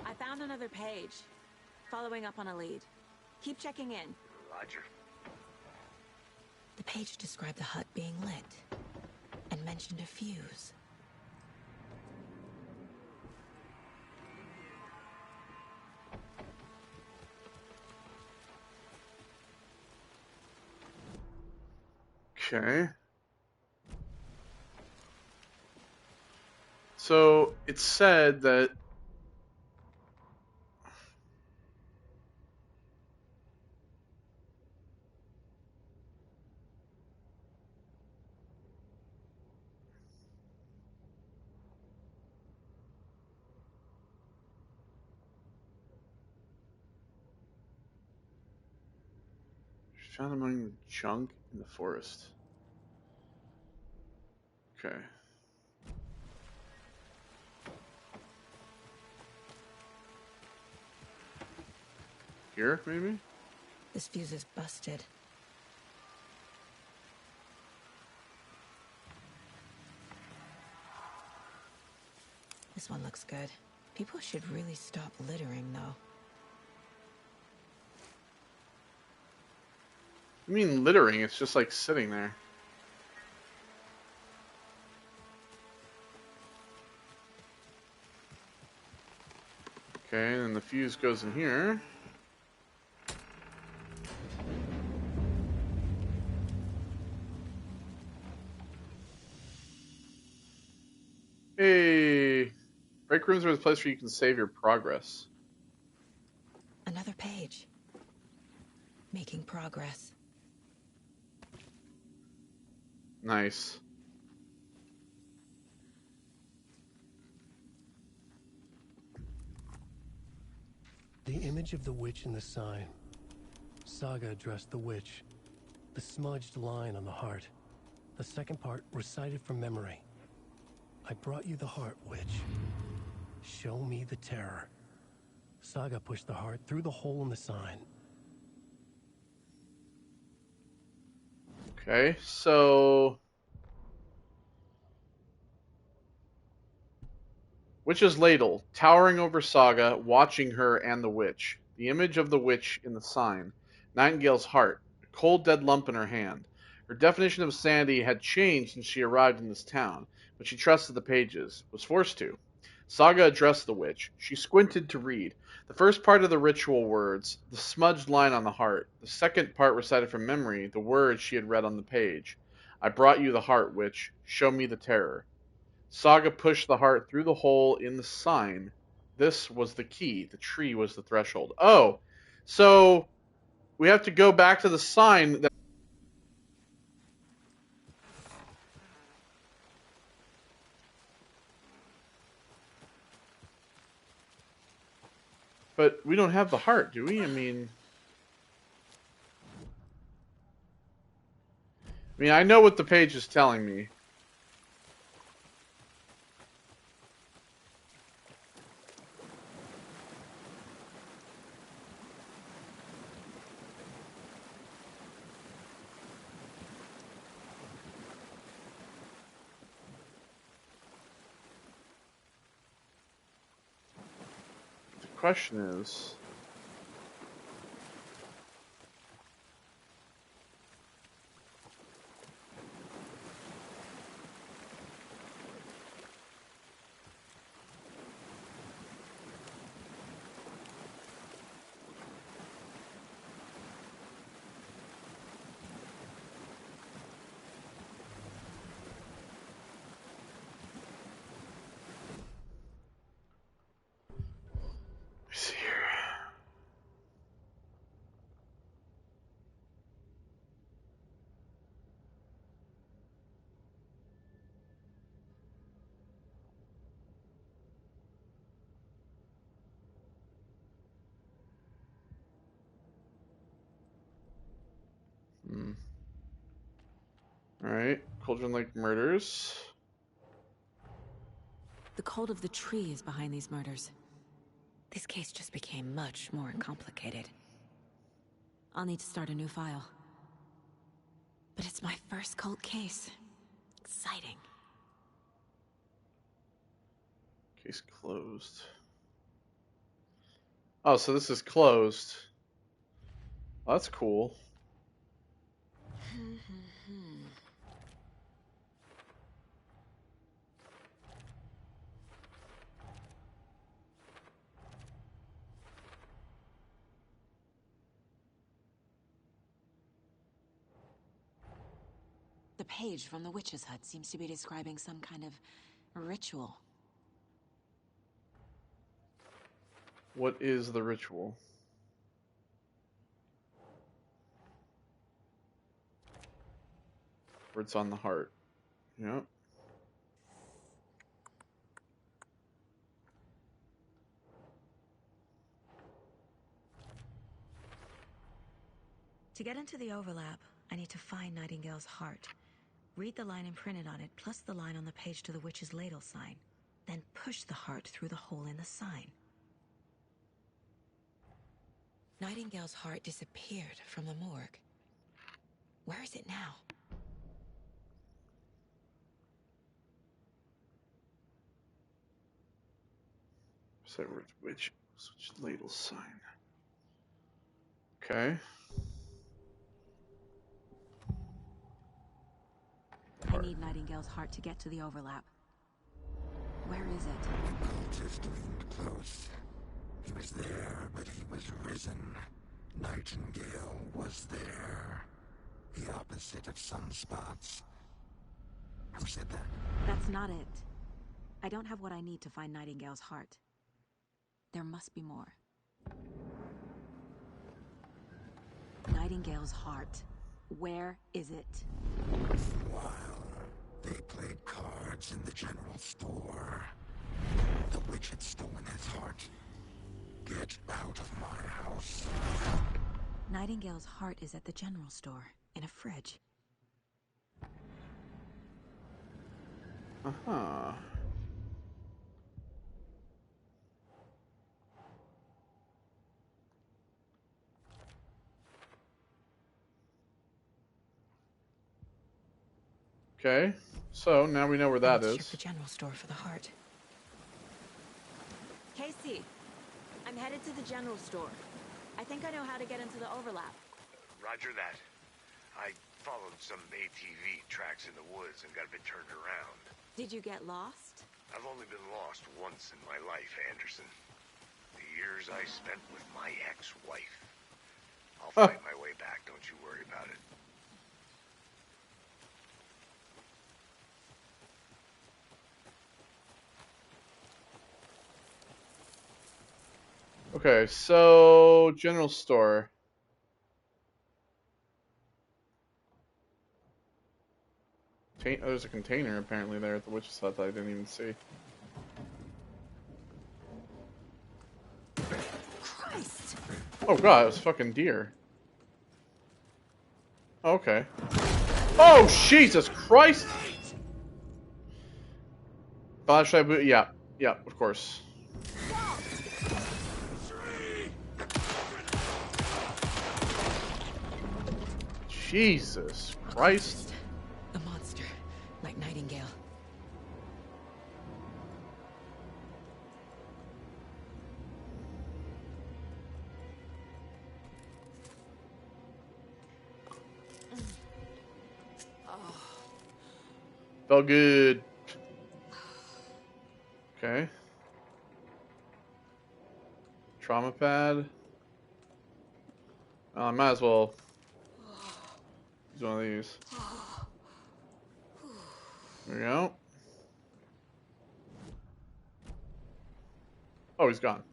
I found another page. Following up on a lead. Keep checking in. Roger. The page described the hut being lit and mentioned a fuse. Okay. So it said that found among the junk in the forest. Okay. Here, maybe? This fuse is busted. This one looks good. People should really stop littering, though. I mean littering, it's just like sitting there. Okay, and the fuse goes in here. Hey! Break rooms are the place where you can save your progress. Another page. Making progress. Nice. The image of the witch in the sign. Saga addressed the witch. The smudged line on the heart. The second part recited from memory. I brought you the heart, witch. Show me the terror. Saga pushed the heart through the hole in the sign. Okay, so... Witch's ladle, towering over Saga, watching her and the witch. The image of the witch in the sign. Nightingale's heart, a cold dead lump in her hand. Her definition of sanity had changed since she arrived in this town, but she trusted the pages, was forced to. Saga addressed the witch. She squinted to read. The first part of the ritual words, the smudged line on the heart. The second part recited from memory, the words she had read on the page. I brought you the heart, witch. Show me the terror. Saga pushed the heart through the hole in the sign. This was the key. The tree was the threshold. Oh, so we have to go back to the sign that... But we don't have the heart, do we? I mean, I know what the page is telling me. The question is... Alright, Cauldron Lake murders. The cult of the tree is behind these murders. This case just became much more complicated. I'll need to start a new file. But it's my first cult case. Exciting. Case closed. Oh, so this is closed. Oh, that's cool. The page from the witch's hut seems to be describing some kind of ritual. What is the ritual? Words on the heart. Yep. To get into the overlap, I need to find Nightingale's heart. Read the line imprinted on it, plus the line on the page to the witch's ladle sign. Then push the heart through the hole in the sign. Nightingale's heart disappeared from the morgue. Where is it now? Say word witch ladle sign. Okay. I need Nightingale's heart to get to the overlap. Where is it? Cultist leaned close. He was there, but he was risen. Nightingale was there. The opposite of sunspots. Who said that? That's not it. I don't have what I need to find Nightingale's heart. There must be more. Nightingale's heart. Where is it? While they played cards in the general store, the witch had stolen his heart. Get out of my house. Nightingale's heart is at the general store, in a fridge. Uh-huh. Okay, so now we know where that Let's is. check the general store for the heart. Casey, I'm headed to the general store. I think I know how to get into the overlap. Roger that. I followed some ATV tracks in the woods and got a bit turned around. Did you get lost? I've only been lost once in my life, Anderson. The years I spent with my ex-wife. I'll fight my way back, don't you worry about it. Okay, so general store. There's a container apparently there at the witch's hut that I didn't even see. Christ! Oh god, it was fucking deer. Okay. Oh Jesus Christ! Flashlight boot. Yeah, yeah, of course. Jesus Christ. A monster, like Nightingale. Felt good. Okay. Trauma pad. I might as well use one of these. There we go. Oh, he's gone.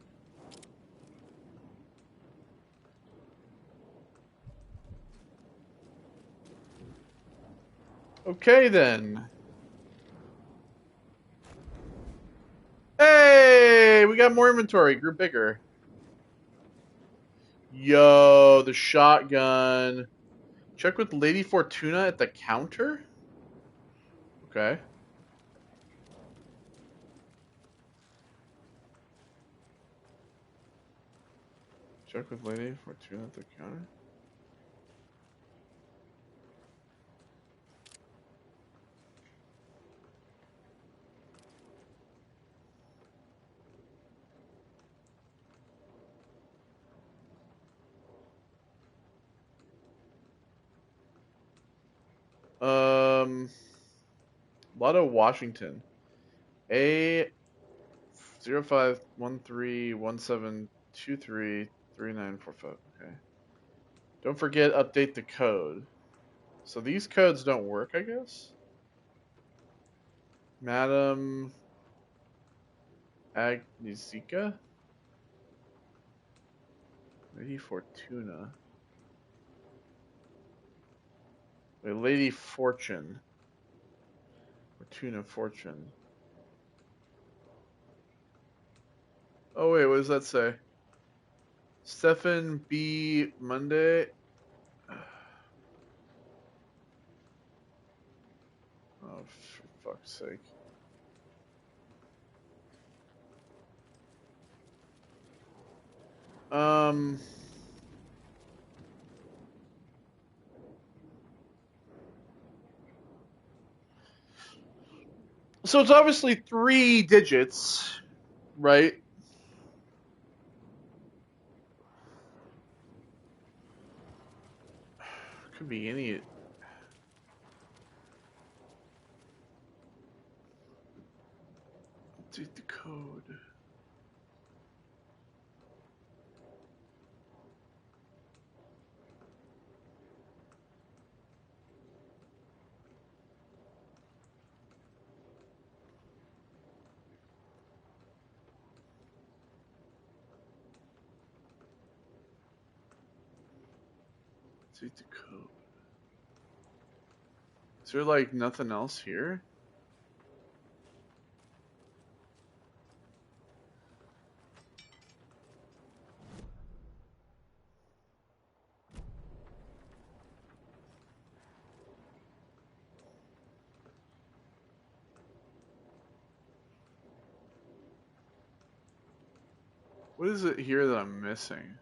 Okay then. Hey, we got more inventory. Grew bigger. Yo, the shotgun. Check with Lady Fortuna at the counter? Okay. Check with Lady Fortuna at the counter. Lotto Washington. A 051317233945. Okay. Don't forget, update the code. So these codes don't work, I guess? Madam Agnesika? Lady Fortuna. Wait, Lady Fortune. Fortuna Fortune. Oh wait, what does that say? Stefan B. Monday. Oh, for fuck's sake. So it's obviously 3 digits, right? Could be any. Update the code. Update the code. Is there like nothing else here? What is it here that I'm missing?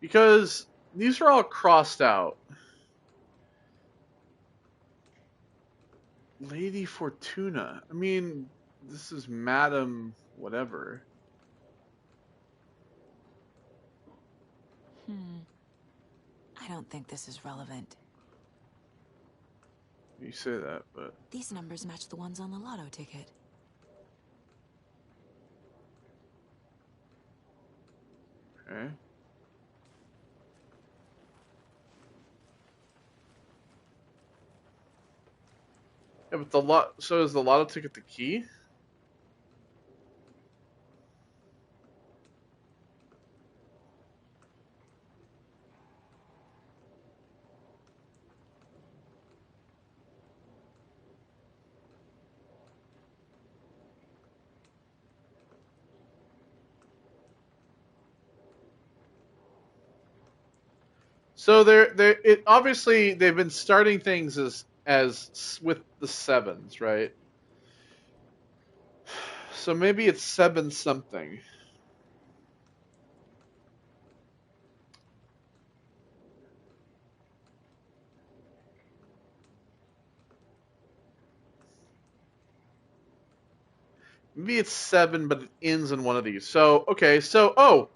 Because these are all crossed out. Lady Fortuna. I mean, this is Madam whatever. I don't think this is relevant. You say that, but... These numbers match the ones on the lotto ticket. Okay. Yeah, but the lot. So is the lotto ticket the key? So it obviously they've been starting things as with the 7s, right? So maybe it's 7 something. Maybe it's 7, but it ends in one of these. So okay, so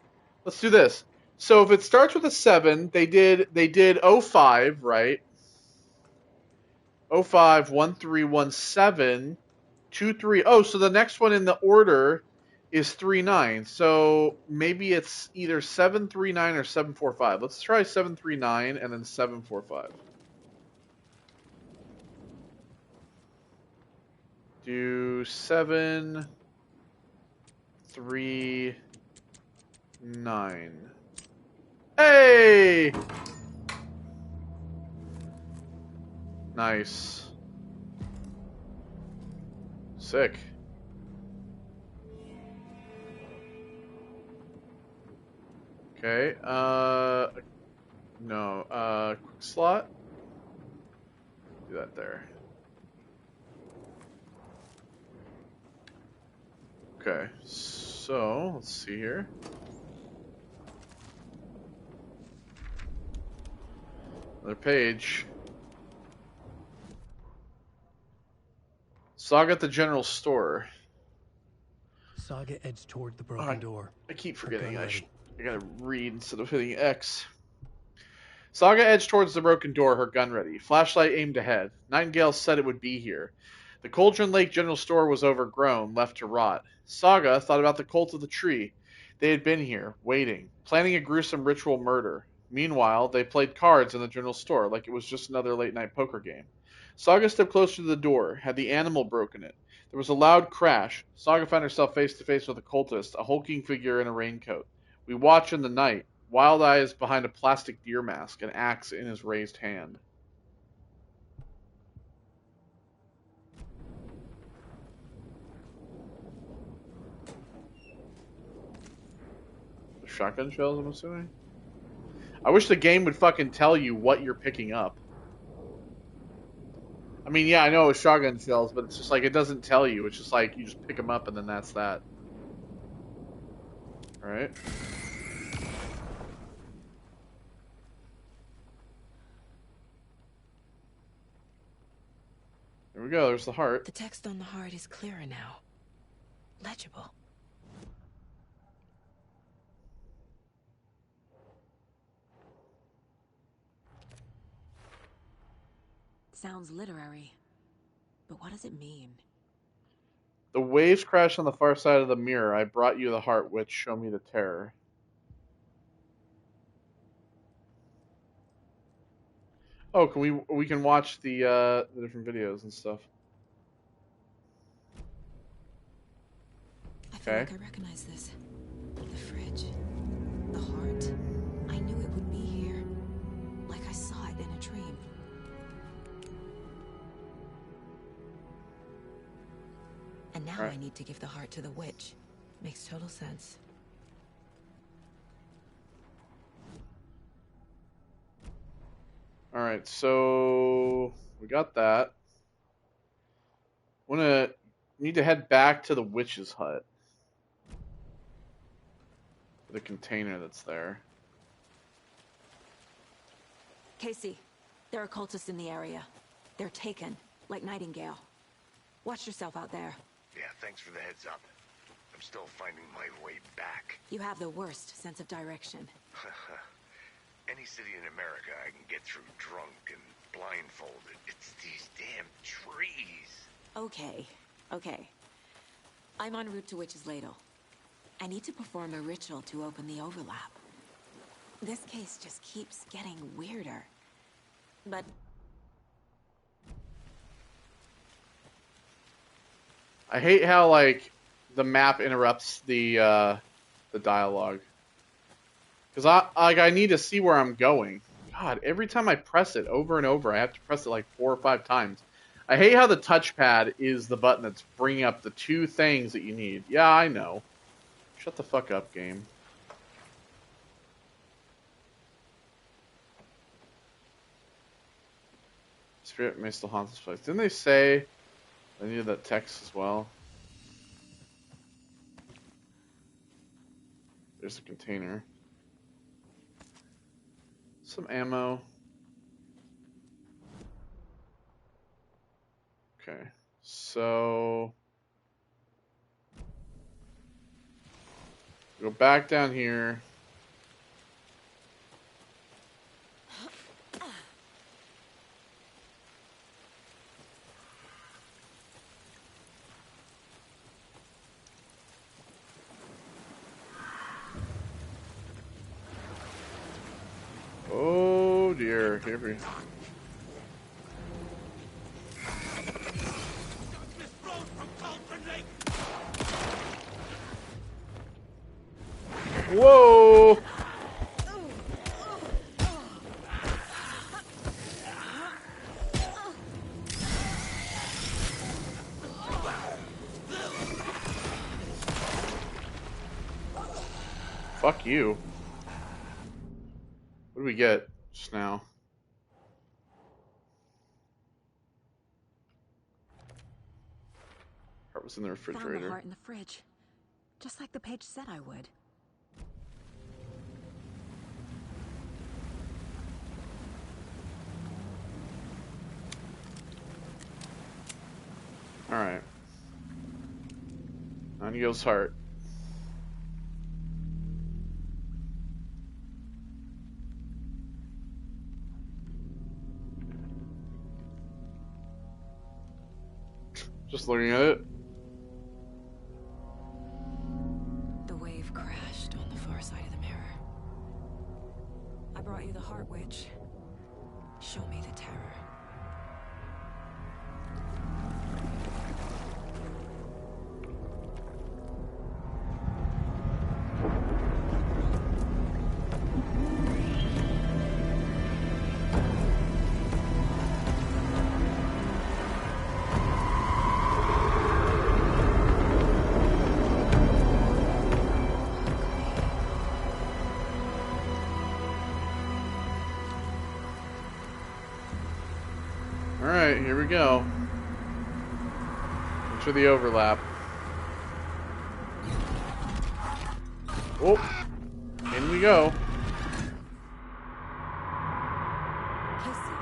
let's do this. So if it starts with a 7, they did 05, right? 05 1317 23. Oh, so the next one in the order is 39. So maybe it's either 739 or 745. Let's try 739 and then 745. Do 739. Hey! Nice. Sick. Okay, no, quick slot. Do that there. Okay, so, let's see here. Another page. Saga at the general store. Saga edged toward the broken door. I keep forgetting. I gotta read instead of hitting X. Saga edged towards the broken door, her gun ready. Flashlight aimed ahead. Nightingale said it would be here. The Cauldron Lake general store was overgrown, left to rot. Saga thought about the cult of the tree. They had been here, waiting, planning a gruesome ritual murder. Meanwhile, they played cards in the general store like it was just another late-night poker game. Saga stepped closer to the door. Had the animal broken it? There was a loud crash. Saga found herself face-to-face with a cultist, a hulking figure in a raincoat. We watch in the night, wild eyes behind a plastic deer mask, an axe in his raised hand. Shotgun shells, I'm assuming? I wish the game would fucking tell you what you're picking up. I mean, yeah, I know it's shotgun shells, but it's just like, it doesn't tell you. It's just like, you just pick them up and then that's that. Alright. There we go, there's the heart. The text on the heart is clearer now. Legible. Sounds literary. But what does it mean? The waves crashed on the far side of the mirror. I brought you the heart, which show me the terror. Oh, can we can watch the different videos and stuff. I feel like I recognize this. The fridge. The heart. I knew it would be here. Like I saw it in a dream. And now I need to give the heart to the witch. Makes total sense. Alright, so we got that. Need to head back to the witch's hut. The container that's there. Casey, there are cultists in the area. They're taken, like Nightingale. Watch yourself out there. Yeah, thanks for the heads up. I'm still finding my way back. You have the worst sense of direction. Any city in America I can get through drunk and blindfolded. It's these damn trees. Okay. I'm en route to Witch's Ladle. I need to perform a ritual to open the overlap. This case just keeps getting weirder. But... I hate how, like, the map interrupts the dialogue. Because I need to see where I'm going. God, every time I press it over and over, I have to press it like 4 or 5 times. I hate how the touchpad is the button that's bringing up the 2 things that you need. Yeah, I know. Shut the fuck up, game. Spirit may still haunt this place. Didn't they say I needed that text as well? There's a container. Some ammo. Okay, so go back down here. Oh dear, here we go. Whoa! Fuck you. What do we get just now? Heart was in the Found refrigerator. the heart in the fridge. Just like the page said I would. Alright. Nightingale's heart. Just looking at it. The wave crashed on the far side of the mirror. I brought you the Heart Witch. Show me the terror. Alright, here we go. Enter the overlap. Oh! In we go. Casey,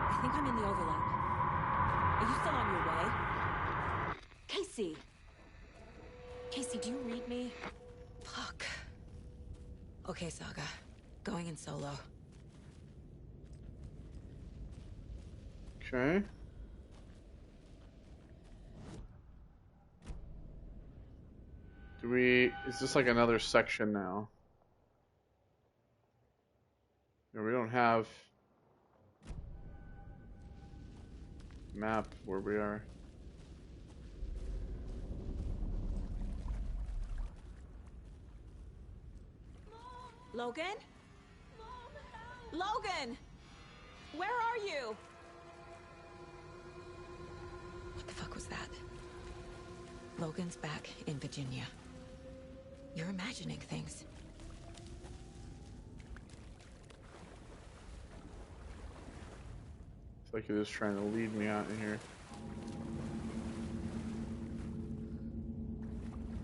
I think I'm in the overlap. Are you still on your way? Casey! Casey, do you read me? Fuck. Okay, Saga. Going in solo. Okay. Is this like another section now? No, we don't have map where we are. Logan? Logan! Where are you? What the fuck was that? Logan's back in Virginia. You're imagining things. It's like you're just trying to lead me out in here.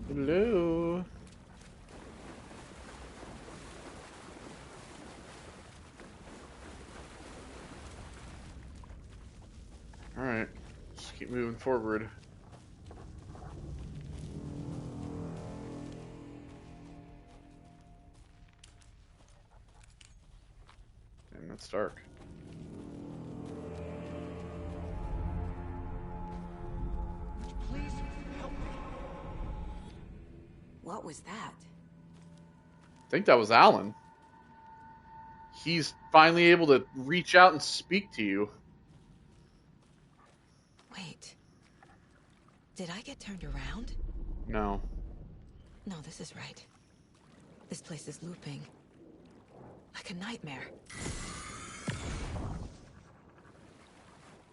Hello? Alright, just keep moving forward. Damn, that's dark. Please help me. What was that? I think that was Alan. He's finally able to reach out and speak to you. Wait. Did I get turned around? No. No, this is right. This place is looping. Like a nightmare.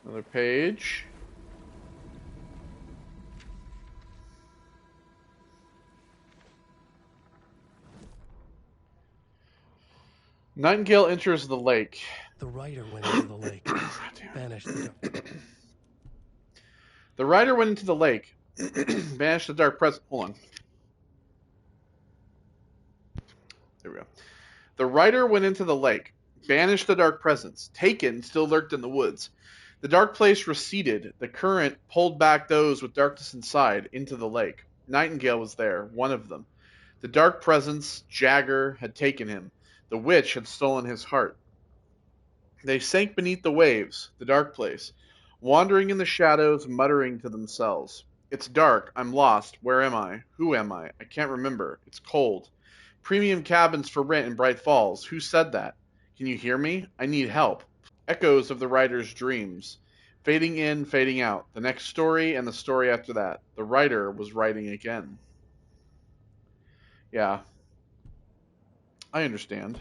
Another page. Nightingale enters the lake. The rider went into the lake. Banished the dark. The rider went into the lake. Banished the dark presence. Hold on. There we go. The rider went into the lake. Banished the dark presence. Taken still lurked in the woods. The dark place receded. The current pulled back those with darkness inside into the lake. Nightingale was there, one of them. The dark presence, Jagger, had taken him. The witch had stolen his heart. They sank beneath the waves, the dark place, wandering in the shadows, muttering to themselves. It's dark. I'm lost. Where am I? Who am I? I can't remember. It's cold. Premium cabins for rent in Bright Falls. Who said that? Can you hear me? I need help. Echoes of the writer's dreams. Fading in, fading out. The next story and the story after that. The writer was writing again. Yeah. I understand.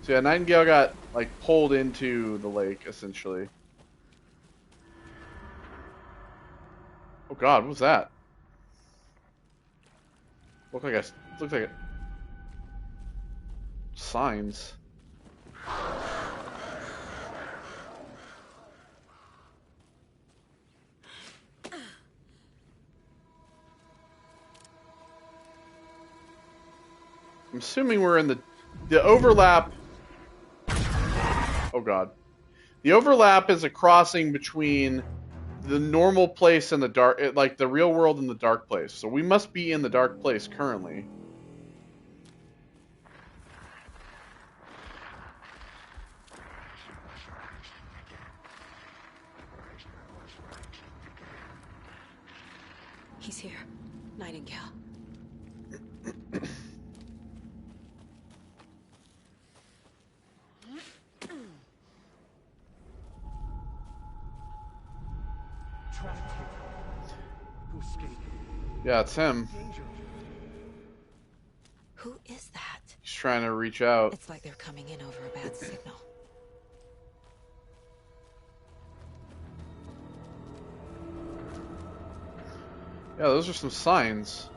So yeah, Nightingale got, like, pulled into the lake, essentially. God, what was that? Looked like a signs. I'm assuming we're in the overlap. Oh God. The overlap is a crossing between the normal place and the dark, like the real world and the dark place. So we must be in the dark place currently. He's here. Nightingale. Yeah, it's him. Who is that? He's trying to reach out. It's like they're coming in over a bad signal. Yeah, those are some signs.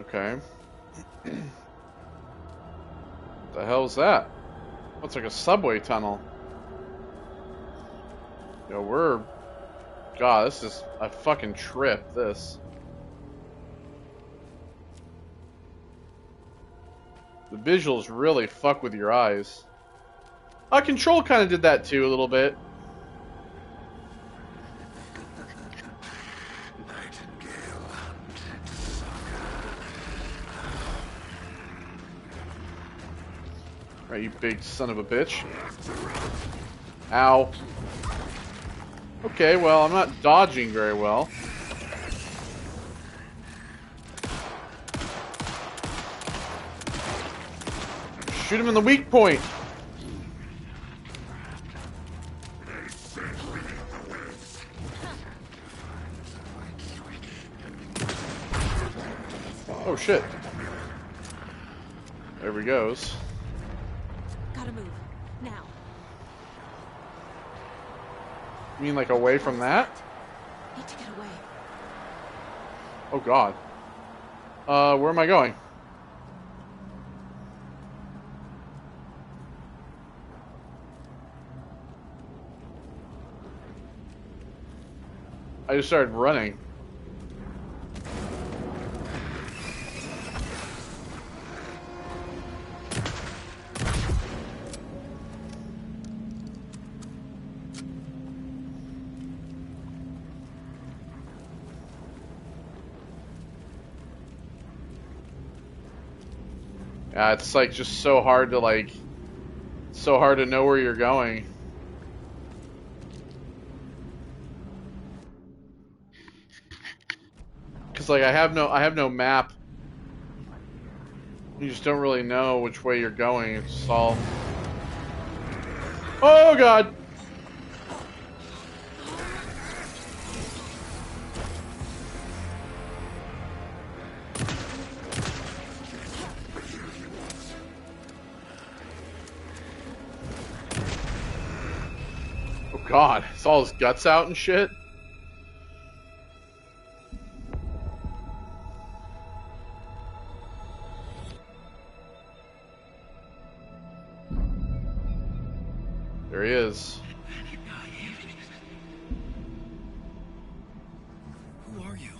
Okay. The hell's that? Looks like a subway tunnel. Yo, God, this is a fucking trip, this. The visuals really fuck with your eyes. Control kind of did that too, a little bit. Right, you big son of a bitch. Ow. Okay, well, I'm not dodging very well. Shoot him in the weak point. Oh, shit. There he goes. Gotta move. Now. You mean like away from that? Need to get away. Oh God. Where am I going? I just started running. Yeah, it's like just so hard to know where you're going. Cause like I have no map. You just don't really know which way you're going. It's just all. Oh God! God, it's all his guts out and shit. There he is. Who are you?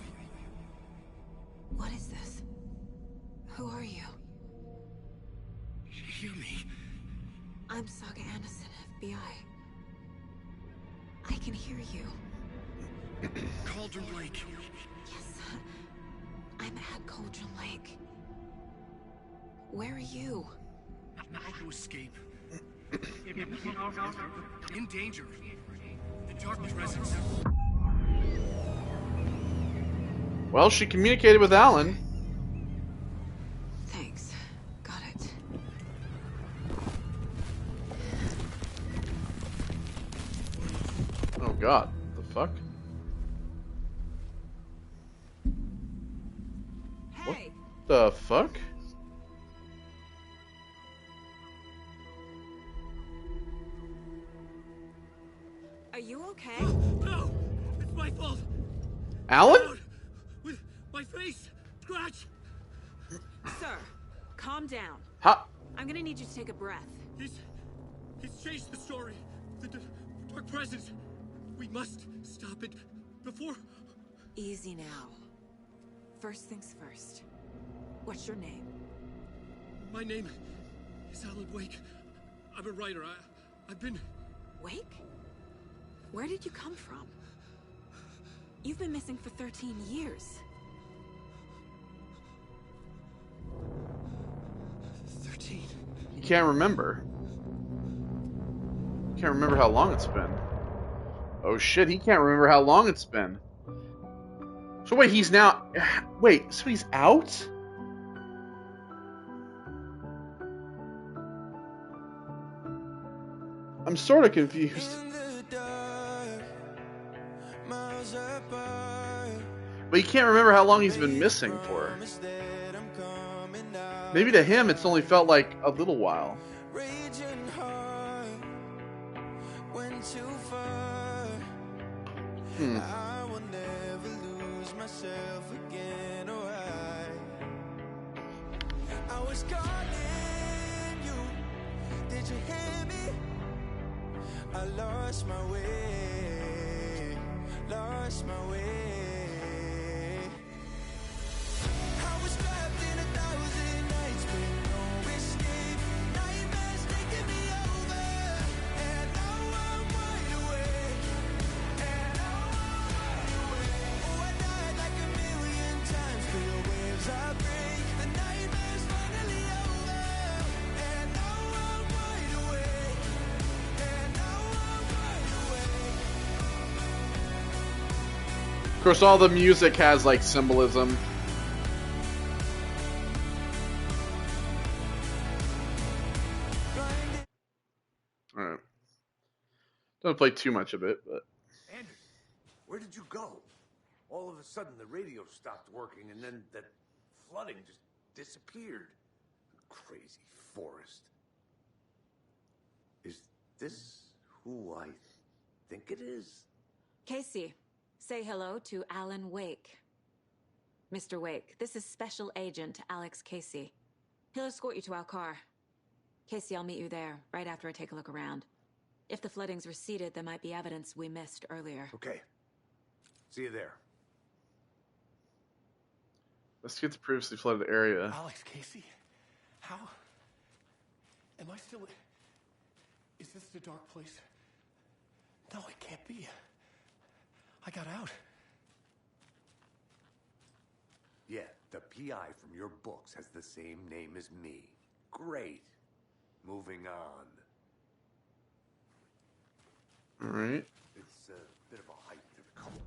What is this? Who are you? Hear me. I'm Saga Anderson, FBI. I can hear you. Cauldron Lake. Yes, I'm at Cauldron Lake. Where are you? How to escape. In danger. The Dark Presence. Well, she communicated with Alan. Thanks. Got it. Oh god, the fuck? Hey. What the fuck? Are you okay? No! It's my fault! Alan? With my face! Scratch! Sir, calm down. How? I'm gonna need you to take a breath. He's changed the story. The Dark Presence. We must stop it before... Easy now. First things first. What's your name? My name is Alan Wake. I'm a writer. I've been... Wake? Where did you come from? You've been missing for 13 years. 13. He can't remember. He can't remember how long it's been. Oh shit, he can't remember how long it's been. So wait, he's now... Wait, so he's out? I'm sort of confused. But he can't remember how long he's been missing for. Maybe to him it's only felt like a little while. Hmm. I lost my way, lost my way. I was trapped in 1,000 nights with no escape. Nightmares taking me over, and now I'm wide awake. And now I'm wide awake. Oh, I died like 1,000,000 times, feel the waves I break. The nightmare's finally over, and now I'm wide awake. Of course, all the music has like symbolism. Alright. Don't play too much of it, but... Anders, where did you go? All of a sudden, the radio stopped working, and then that flooding just disappeared. Crazy forest. Is this who I think it is? Casey, say hello to Alan Wake. Mr. Wake, this is Special Agent Alex Casey. He'll escort you to our car. Casey, I'll meet you there, right after I take a look around. If the flooding's receded, there might be evidence we missed earlier. Okay. See you there. Let's get to previously flooded area. Alex Casey? How? Am I still... Is this the dark place? No, it can't be. I got out. Yeah, the PI from your books has the same name as me. Great. Moving on. Alright. It's a bit of a hike to the coast.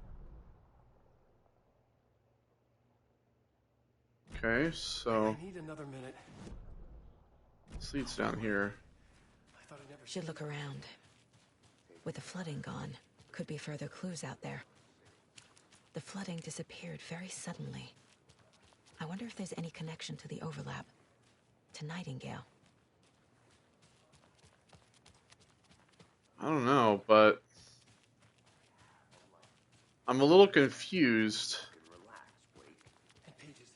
Okay, so... I need another minute. This leads down here. Should look around. With the flooding gone, could be further clues out there. The flooding disappeared very suddenly. I wonder if there's any connection to the overlap. To Nightingale. I don't know, but... I'm a little confused. And pages.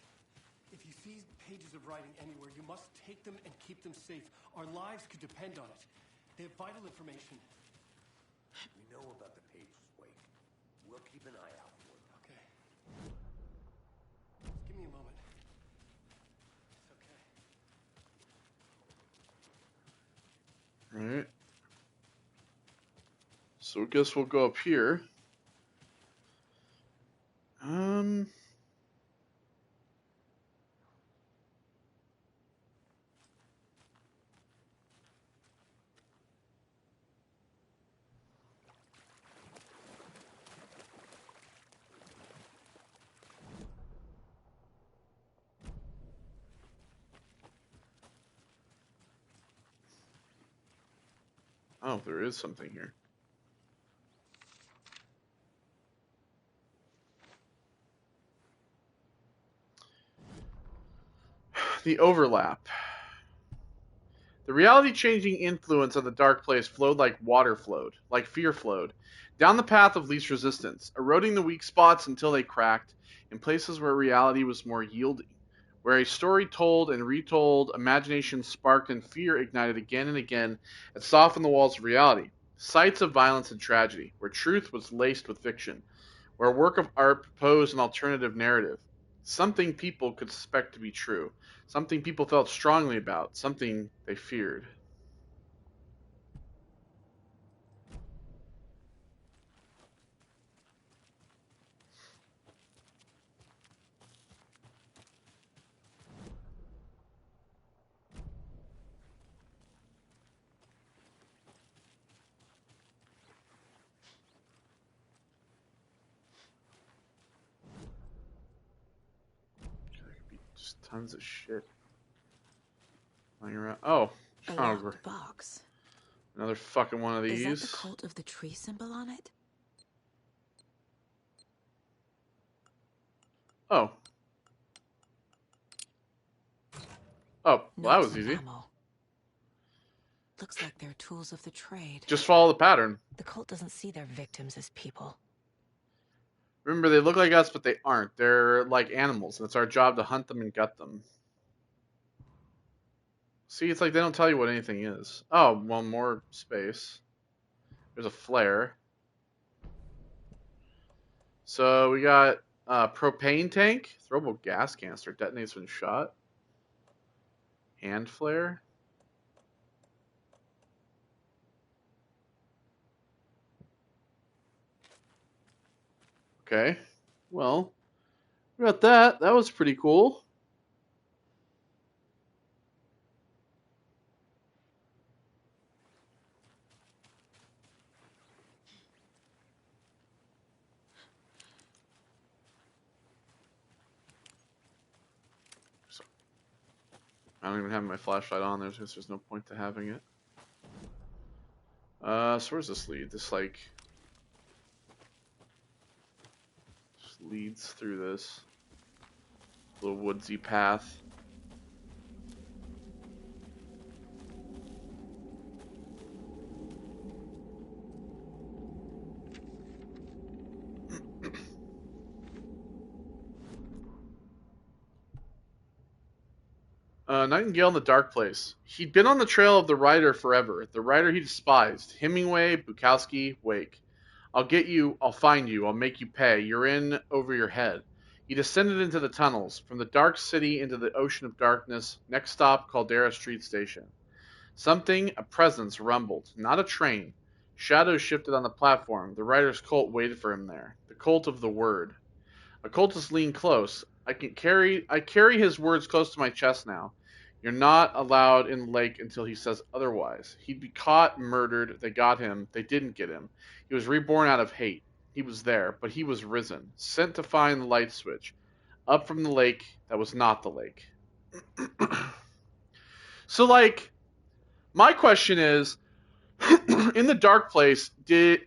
If you see pages of writing anywhere, you must take them and keep them safe. Our lives could depend on it. They have vital information. We know about the pages, Wake. We'll keep an eye out for them. Okay. Just give me a moment. It's okay. Alright. So I guess we'll go up here. Oh, there is something here. The overlap. The reality-changing influence of the dark place flowed like water flowed, like fear flowed, down the path of least resistance, eroding the weak spots until they cracked, in places where reality was more yielding, where a story told and retold, imagination sparked and fear ignited again and again, and softened the walls of reality, sites of violence and tragedy, where truth was laced with fiction, where a work of art proposed an alternative narrative, something people could suspect to be true, something people felt strongly about, something they feared. Just tons of shit lying around. Oh, A found locked box. another fucking one of Is these. that the cult of the tree symbol on it? Oh. Oh, well, that Notes was and easy. ammo. Looks like they're tools of the trade. Just follow the pattern. The cult doesn't see their victims as people. Remember, they look like us, but they aren't. They're like animals, and it's our job to hunt them and gut them. See, it's like they don't tell you what anything is. Oh, well, more space. There's a flare. So we got propane tank, throwable gas canister, detonates when shot. Hand flare. Okay, well, we got that. That was pretty cool. I don't even have my flashlight on there because there's no point to having it. So where's this lead? This, like, just leads through this little woodsy path. Nightingale in the Dark Place. He'd been on the trail of the writer forever, the writer he despised. Hemingway, Bukowski, Wake. I'll get you, I'll find you, I'll make you pay. You're in over your head. He descended into the tunnels, from the dark city into the ocean of darkness. Next stop, Caldera Street Station. Something, a presence, rumbled. Not a train. Shadows shifted on the platform. The writer's cult waited for him there. The cult of the word. A cultist leaned close. I carry his words close to my chest now. You're not allowed in the lake until he says otherwise. He'd be caught, murdered. They got him. They didn't get him. He was reborn out of hate. He was there, but he was risen, sent to find the light switch, up from the lake that was not the lake. So, like, my question is, in the Dark Place, did,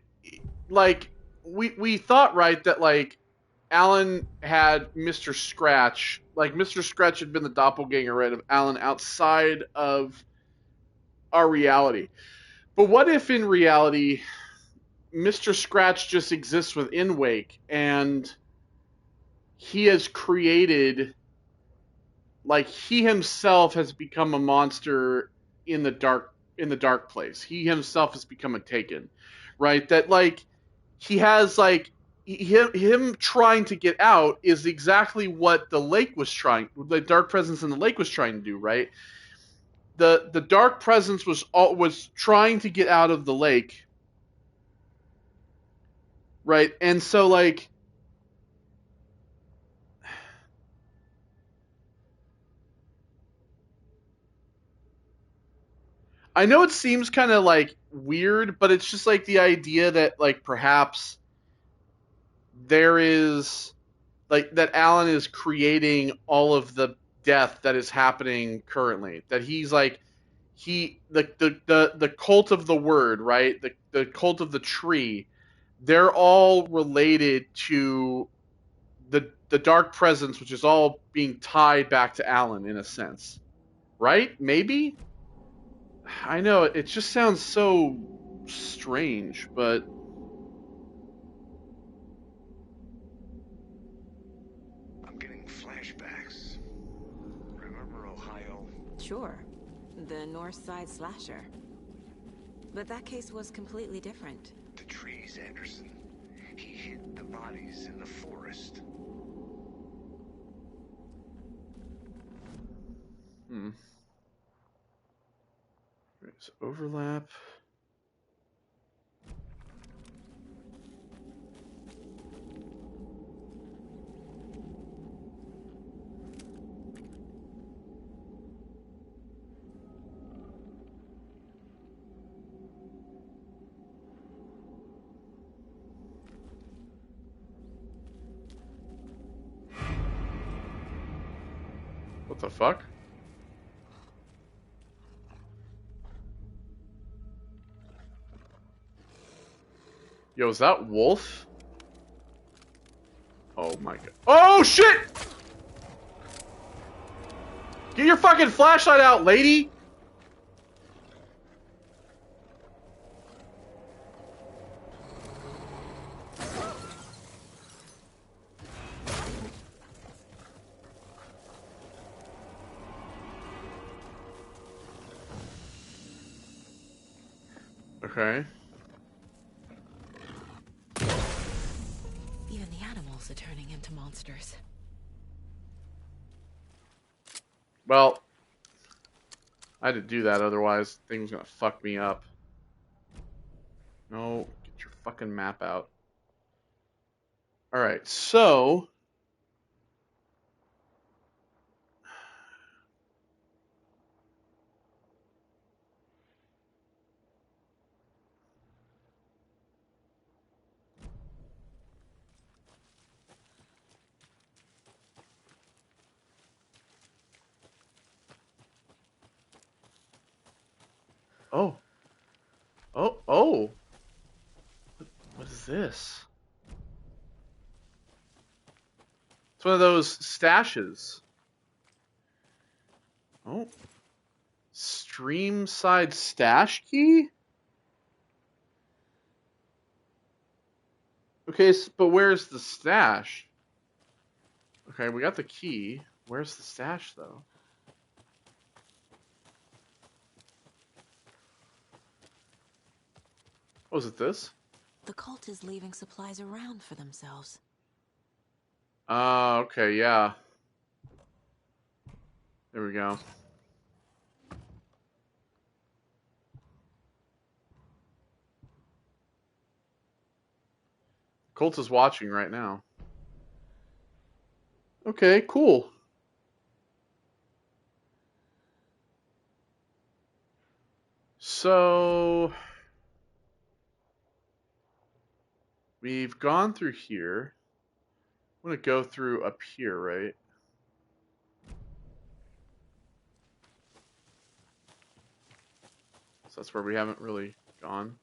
like, we thought, right, that, like, Alan had Mr. Scratch, like Mr. Scratch had been the doppelganger, right, of Alan outside of our reality. But what if in reality Mr. Scratch just exists within Wake and he has created, like, he himself has become a monster in the dark place. He himself has become a Taken, right? That, like, he has, like, him trying to get out is exactly what the lake was trying, the dark presence in the lake was trying to do, right? The dark presence was trying to get out of the lake, right? And so, like, I know it seems kind of, like, weird, but it's just, like, the idea that, like, perhaps there is, like, that Alan is creating all of the death that is happening currently. That he's, like, the cult of the word, right? The cult of the tree, they're all related to the dark presence, which is all being tied back to Alan in a sense, right? Maybe. I know it just sounds so strange, but I'm getting flashbacks. Remember Ohio? Sure. The North Side slasher. But that case was completely different. The trees, Anderson. He hid the bodies in the forest. There's overlap. What the fuck? Yo, is that Wolf? Oh my god. Oh shit! Get your fucking flashlight out, lady! Okay. Even the animals are turning into monsters. Well, I had to do that, otherwise things gonna fuck me up. No, get your fucking map out. Alright, so... Oh. Oh, oh. What is this? It's one of those stashes. Oh. Stream side stash key? Okay, but where's the stash? Okay, we got the key. Where's the stash, though? Oh, is it this? The cult is leaving supplies around for themselves. Okay, yeah. There we go. Cult is watching right now. Okay, cool. So... we've gone through here. I'm going to go through up here, right? So that's where we haven't really gone.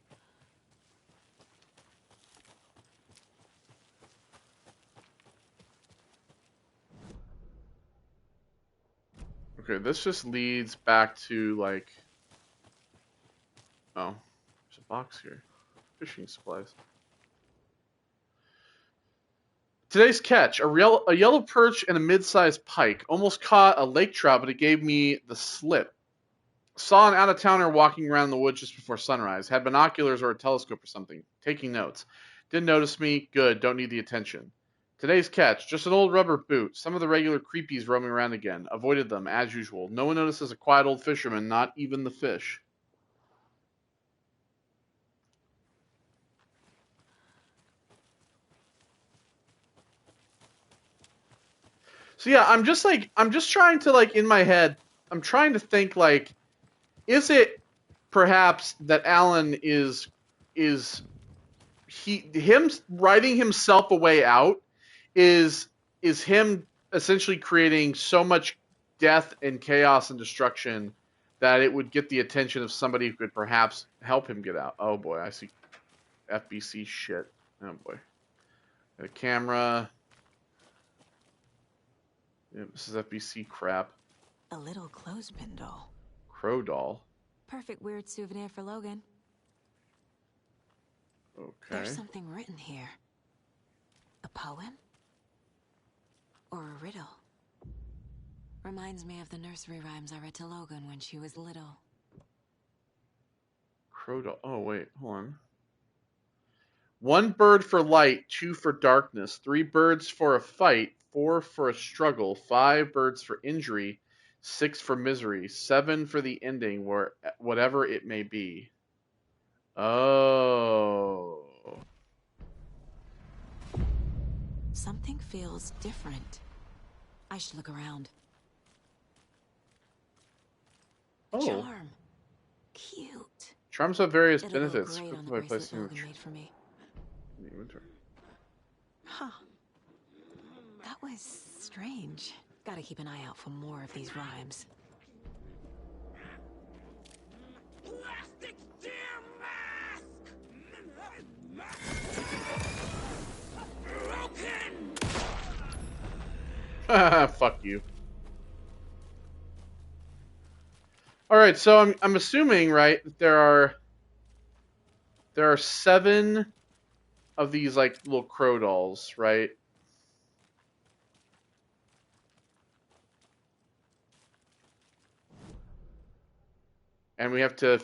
Okay, this just leads back to, like... oh, there's a box here. Fishing supplies. Today's catch, a yellow perch and a mid-sized pike. Almost caught a lake trout, but it gave me the slip. Saw an out-of-towner walking around the woods just before sunrise. Had binoculars or a telescope or something. Taking notes. Didn't notice me. Good, don't need the attention. Today's catch, just an old rubber boot. Some of the regular creepies roaming around again. Avoided them, as usual. No one notices a quiet old fisherman, not even the fish. So yeah, I'm just trying to, like, in my head, I'm trying to think, like, is it perhaps that Alan is him writing himself a way out is him essentially creating so much death and chaos and destruction that it would get the attention of somebody who could perhaps help him get out. Oh boy, I see FBC shit. Oh boy. Got a camera. Yeah, this is FBC crap. A little clothespin doll. Crow doll. Perfect weird souvenir for Logan. Okay. There's something written here. A poem? Or a riddle? Reminds me of the nursery rhymes I read to Logan when she was little. Crow doll. Oh, wait. Hold on. 1 bird for light, 2 for darkness, 3 birds for a fight, 4 for a struggle, 5 birds for injury, 6 for misery, 7 for the ending, whatever it may be. Oh. Something feels different. I should look around. Oh. Charm. Cute. Charms have various It'll go benefits. great on the By bracelet placing Logan the made for me. inventory. Huh. That was strange. Gotta keep an eye out for more of these rhymes. Plastic damn mask! Broken! Fuck you. All right, so I'm assuming, right, that there are 7 of these like little crow dolls, right? And we have to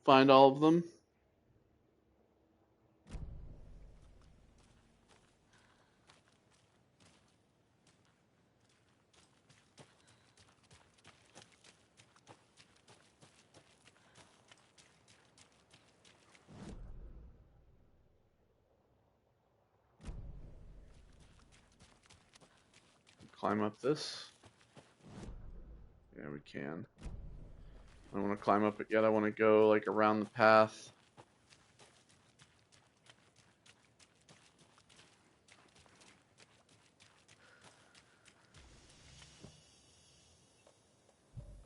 find all of them. Climb up this. Yeah, we can. I don't want to climb up it yet. I want to go like around the path.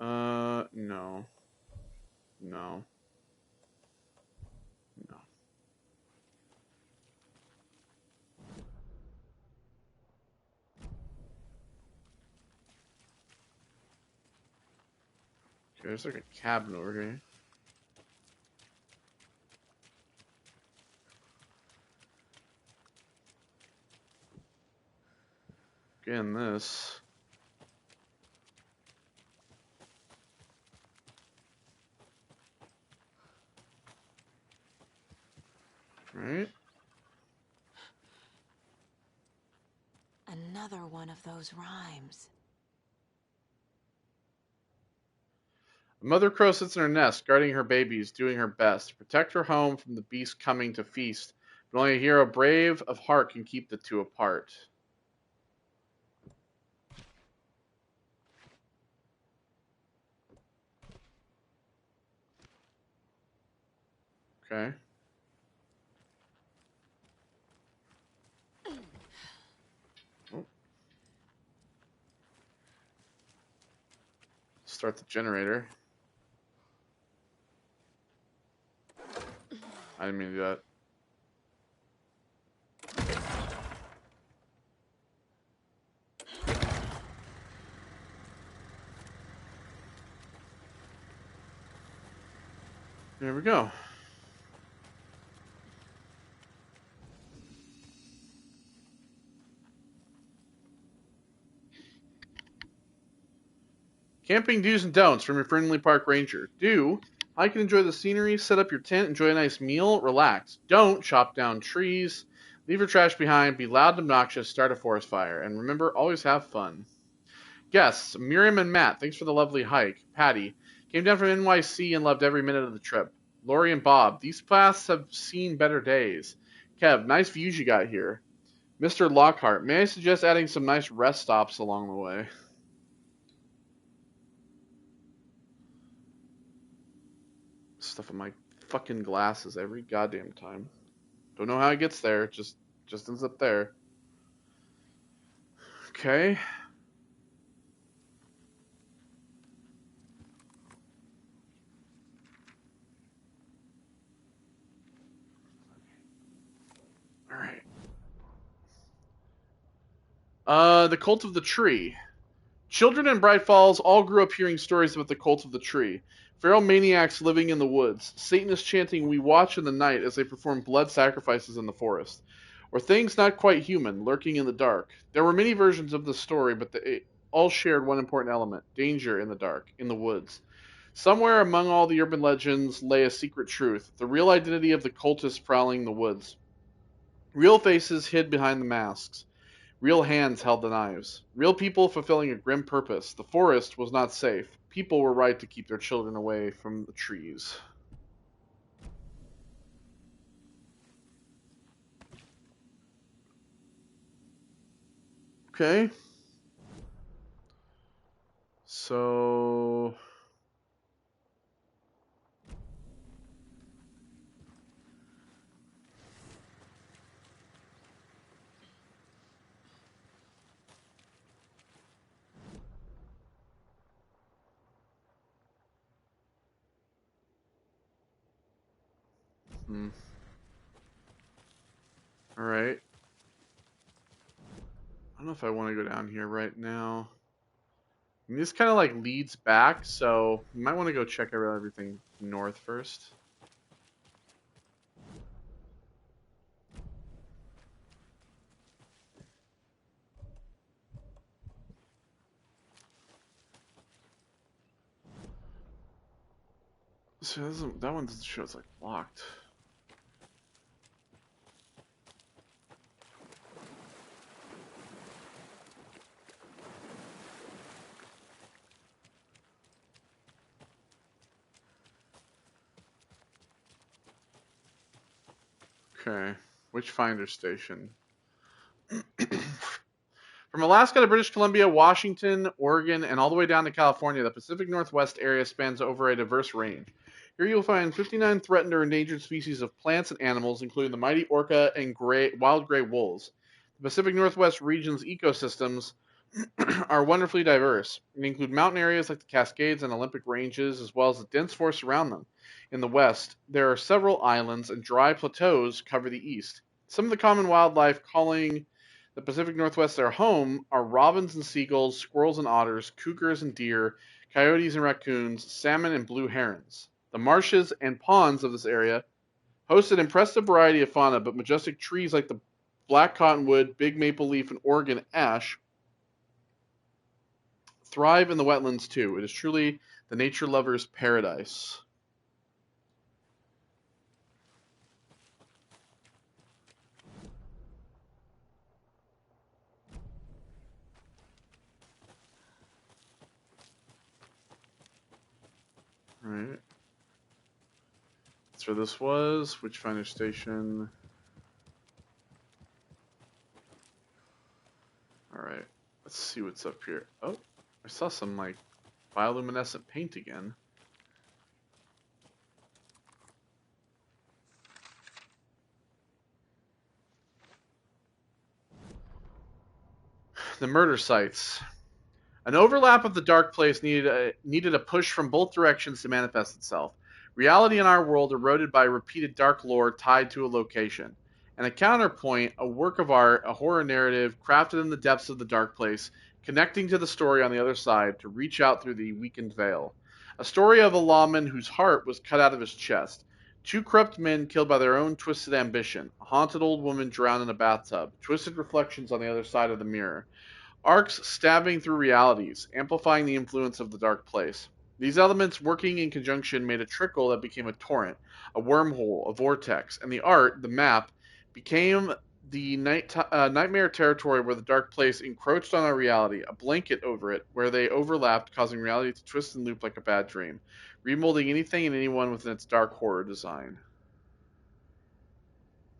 No. No. No. Okay, there's like a cabin over here. Again, this. Right? Another one of those rhymes. A mother crow sits in her nest, guarding her babies, doing her best to protect her home from the beast coming to feast. But only a hero brave of heart can keep the two apart. Okay. Oh. Start the generator. I didn't mean to do that. There we go. Camping do's and don'ts from your friendly park ranger. Do: I can enjoy the scenery, set up your tent, enjoy a nice meal, relax. Don't: chop down trees, leave your trash behind, be loud and obnoxious, start a forest fire. And remember, always have fun. Guests: Miriam and Matt, thanks for the lovely hike. Patty: came down from NYC and loved every minute of the trip. Lori and Bob: these paths have seen better days. Kev: nice views you got here. Mr. Lockhart: may I suggest adding some nice rest stops along the way? Stuff in my fucking glasses every goddamn time. Don't know how it gets there. Just ends up there. Okay. The Cult of the Tree. Children in Bright Falls all grew up hearing stories about the Cult of the Tree. Feral maniacs living in the woods, Satanists chanting, "We watch in the night," as they perform blood sacrifices in the forest. Or things not quite human, lurking in the dark. There were many versions of the story, but they all shared one important element: danger in the dark, in the woods. Somewhere among all the urban legends lay a secret truth, the real identity of the cultists prowling the woods. Real faces hid behind the masks. Real hands held the knives. Real people fulfilling a grim purpose. The forest was not safe. People were right to keep their children away from the trees. Okay. So... Alright. I don't know if I want to go down here right now. I mean, this kind of like leads back, so you might want to go check out everything north first. So that one doesn't show it's like locked. Okay, Witchfinder Station. From Alaska to British Columbia, Washington, Oregon, and all the way down to California, the Pacific Northwest area spans over a diverse range. Here you'll find 59 threatened or endangered species of plants and animals, including the mighty orca and wild gray wolves. The Pacific Northwest region's ecosystems are wonderfully diverse. They include mountain areas like the Cascades and Olympic Ranges, as well as the dense forests around them. In the west, there are several islands and dry plateaus cover the east. Some of the common wildlife calling the Pacific Northwest their home are robins and seagulls, squirrels and otters, cougars and deer, coyotes and raccoons, salmon and blue herons. The marshes and ponds of this area host an impressive variety of fauna, but majestic trees like the black cottonwood, big maple leaf, and Oregon ash thrive in the wetlands too. It is truly the nature lover's paradise. Alright. That's where this was. Witchfinder Station. Alright. Let's see what's up here. Oh, I saw some, like, bioluminescent paint again. The murder sites. An overlap of the dark place needed a push from both directions to manifest itself. Reality in our world eroded by repeated dark lore tied to a location. And a counterpoint, a work of art, a horror narrative crafted in the depths of the dark place, connecting to the story on the other side to reach out through the weakened veil. A story of a lawman whose heart was cut out of his chest. Two corrupt men killed by their own twisted ambition. A haunted old woman drowned in a bathtub. Twisted reflections on the other side of the mirror. Arcs stabbing through realities, amplifying the influence of the dark place. These elements working in conjunction made a trickle that became a torrent, a wormhole, a vortex, and the art, the map, became the nightmare territory where the dark place encroached on our reality, a blanket over it, where they overlapped, causing reality to twist and loop like a bad dream, remolding anything and anyone within its dark horror design.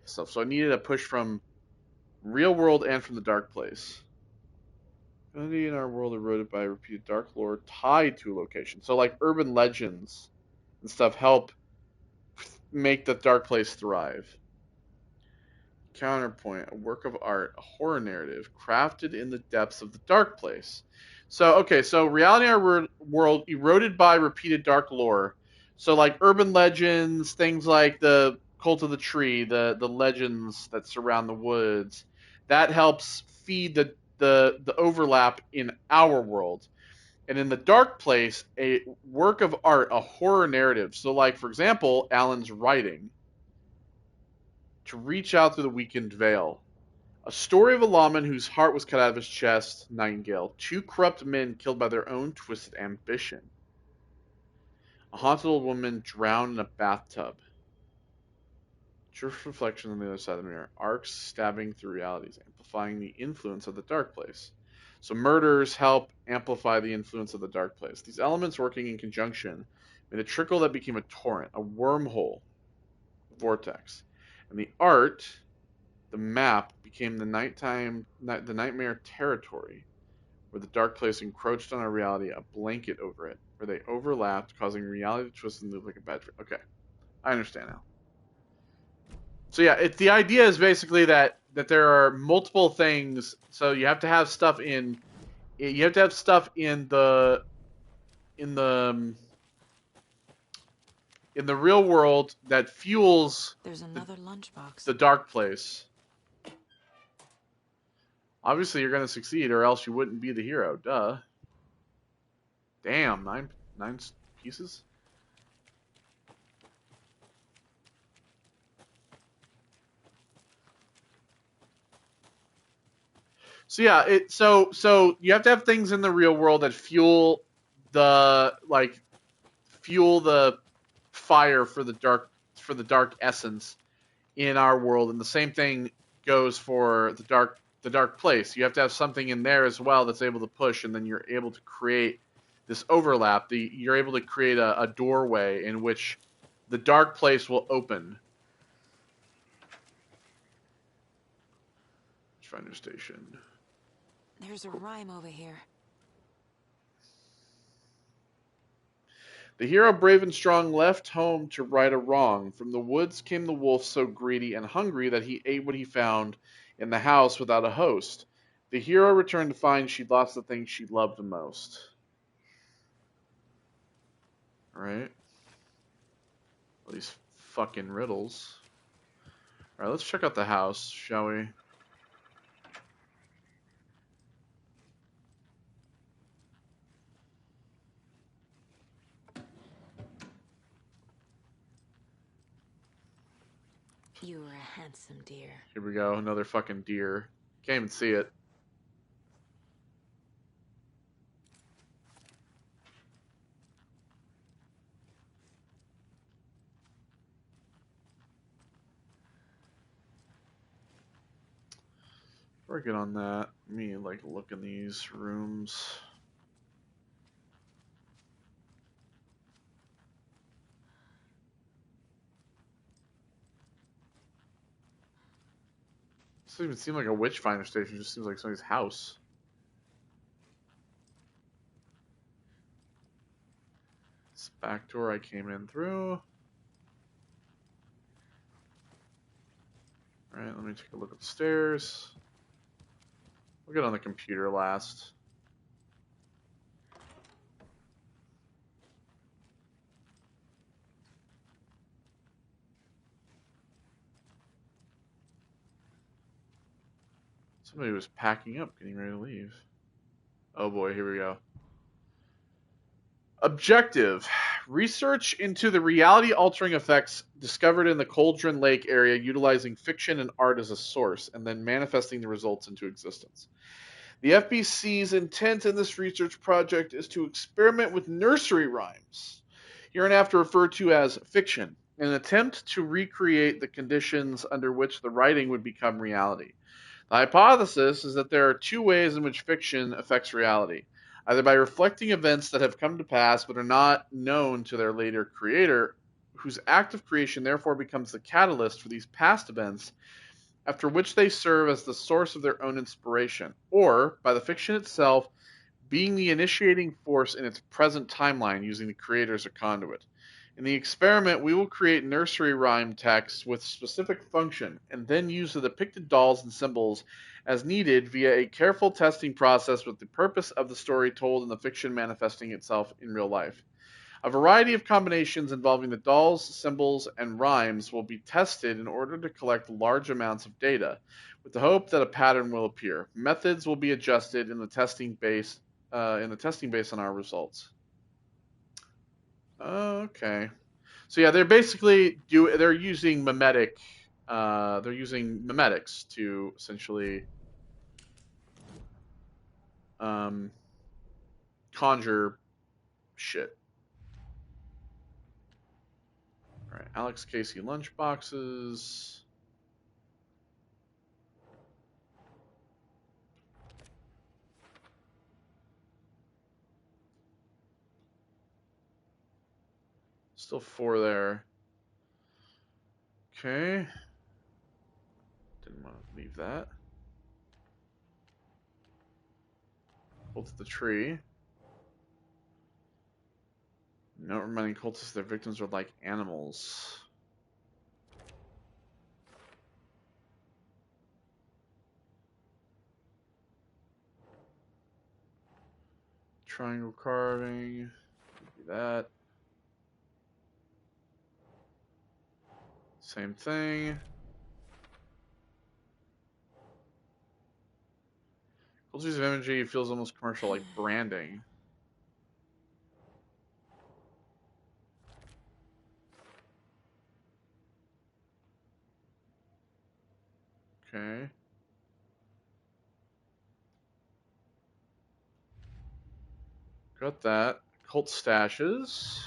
So I needed a push from real world and from the dark place. In our world eroded by repeated dark lore tied to a location. So like urban legends and stuff help make the dark place thrive. Counterpoint, a work of art, a horror narrative crafted in the depths of the dark place. So, okay, so reality in our world eroded by repeated dark lore. So like urban legends, things like the Cult of the Tree, the legends that surround the woods, that helps feed the overlap in our world. And in the dark place, a work of art, a horror narrative. So, like, for example, Alan's writing, To Reach Out Through the Weakened Veil. A story of a lawman whose heart was cut out of his chest, Nightingale. Two corrupt men killed by their own twisted ambition. A haunted old woman drowned in a bathtub. Truth reflection on the other side of the mirror. Arcs stabbing through realities, amplifying the influence of the dark place. So murders help amplify the influence of the dark place. These elements working in conjunction made a trickle that became a torrent, a wormhole, a vortex. And the art, the map, became the nightmare territory, where the dark place encroached on our reality, a blanket over it, where they overlapped, causing reality to twist and loop like a bad dream. Okay, I understand now. So yeah, the idea is basically that there are multiple things. So you have to have stuff in the real world that fuels There's another lunchbox. the dark place. Obviously, you're going to succeed, or else you wouldn't be the hero. Duh. Damn, nine pieces. So yeah, so you have to have things in the real world that fuel the fire for the dark essence in our world, and the same thing goes for the dark place. You have to have something in there as well that's able to push, and then you're able to create this overlap. You're able to create a doorway in which the dark place will open. Finder station. There's a rhyme over here. The hero, brave and strong, left home to right a wrong. From the woods came the wolf, so greedy and hungry that he ate what he found in the house without a host. The hero returned to find she'd lost the thing she loved the most. Alright. All these fucking riddles. Alright, let's check out the house, shall we? You were a handsome deer. Here we go, another fucking deer. Can't even see it. Before I get on that, let me look in these rooms. Doesn't even seem like a witch finder station. It just seems like somebody's house. This back door I came in through. Alright, let me take a look upstairs. We'll get on the computer last. Somebody was packing up, getting ready to leave. Oh boy, here we go. Objective. Research into the reality-altering effects discovered in the Cauldron Lake area utilizing fiction and art as a source, and then manifesting the results into existence. The FBC's intent in this research project is to experiment with nursery rhymes, hereinafter referred to as fiction, in an attempt to recreate the conditions under which the writing would become reality. The hypothesis is that there are two ways in which fiction affects reality, either by reflecting events that have come to pass but are not known to their later creator, whose act of creation therefore becomes the catalyst for these past events, after which they serve as the source of their own inspiration, or by the fiction itself being the initiating force in its present timeline, using the creator as a conduit. In the experiment, we will create nursery rhyme texts with specific function, and then use the depicted dolls and symbols as needed via a careful testing process with the purpose of the story told in the fiction manifesting itself in real life. A variety of combinations involving the dolls, symbols, and rhymes will be tested in order to collect large amounts of data, with the hope that a pattern will appear. Methods will be adjusted in the testing based on our results. Okay. So yeah, they're basically they're using memetics to essentially conjure shit. All right, Alex Casey lunchboxes. Still 4 there. Okay. Didn't want to leave that. Hold to the tree. Note reminding cultists their victims are like animals. Triangle carving. Do that. Same thing. Cultures of imagery feels almost commercial, like branding. Okay. Got that. Cult stashes.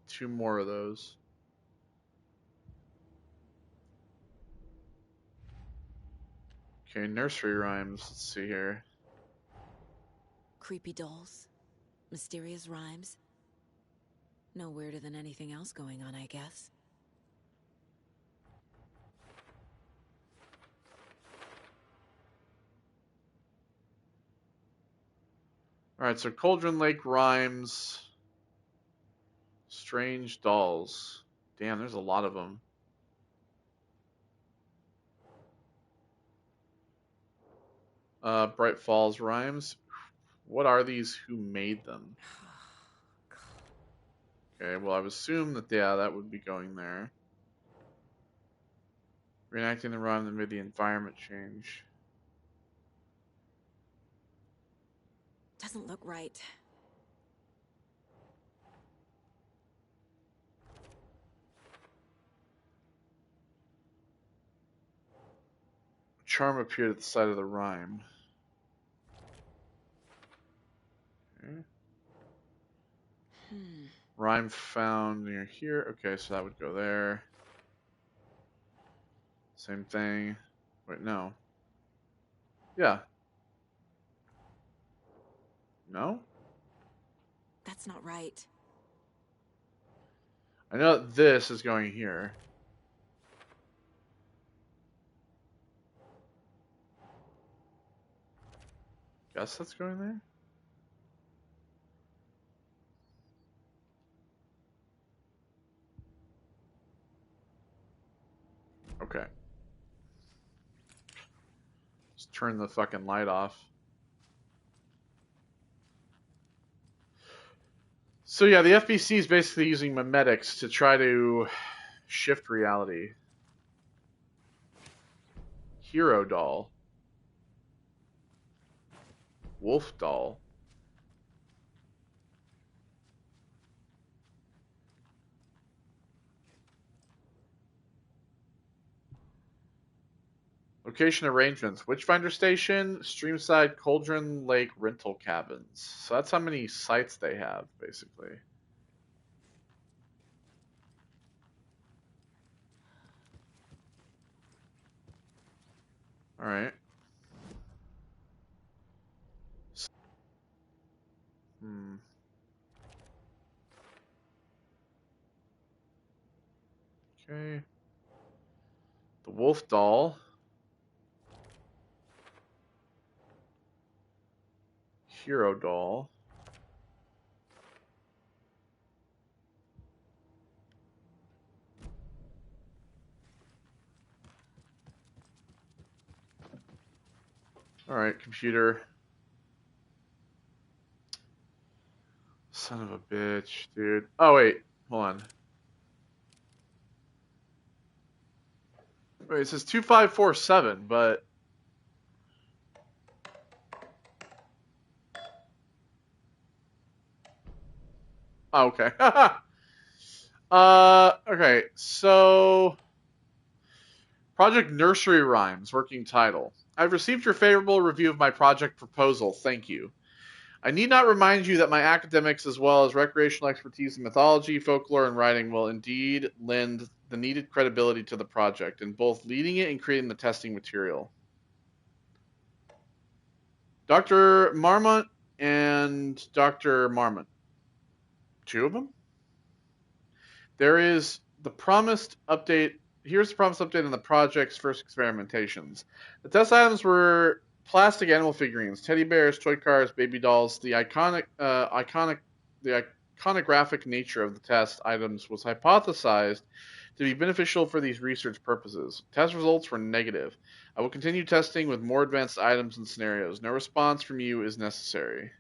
Two more of those. Okay, nursery rhymes. Let's see here. Creepy dolls. Mysterious rhymes. No weirder than anything else going on, I guess. Alright, so Cauldron Lake rhymes. Strange dolls. Damn, there's a lot of them. Bright Falls rhymes. What are these? Who made them? Okay, well, I would assume that, yeah, that would be going there. Reenacting the rhyme that made the environment change. Doesn't look right. Charm appeared at the side of the rhyme. Okay. Rhyme found near here. Okay, so that would go there. Same thing. Wait, no. Yeah. No? That's not right. I know that this is going here. Guess that's going there? Okay. Just turn the fucking light off. So yeah, the FBC is basically using memetics to try to shift reality. Hero doll. Wolf doll. Location arrangements. Witchfinder Station, Streamside, Cauldron Lake rental cabins. So that's how many sites they have, basically. Alright. Okay. The wolf doll. Hero doll. Alright, computer. Son of a bitch, dude. Oh, wait. Hold on. Wait, it says 2547, but... Oh, okay. Okay, so... Project Nursery Rhymes, working title. I've received your favorable review of my project proposal. Thank you. I need not remind you that my academics as well as recreational expertise in mythology, folklore, and writing will indeed lend the needed credibility to the project in both leading it and creating the testing material. Dr. Marmont and Dr. Marmont. Two of them? There is the promised update. Here's the promised update on the project's first experimentations. The test items were plastic animal figurines, teddy bears, toy cars, baby dolls. The iconographic nature of the test items was hypothesized to be beneficial for these research purposes. Test results were negative. I will continue testing with more advanced items and scenarios. No response from you is necessary.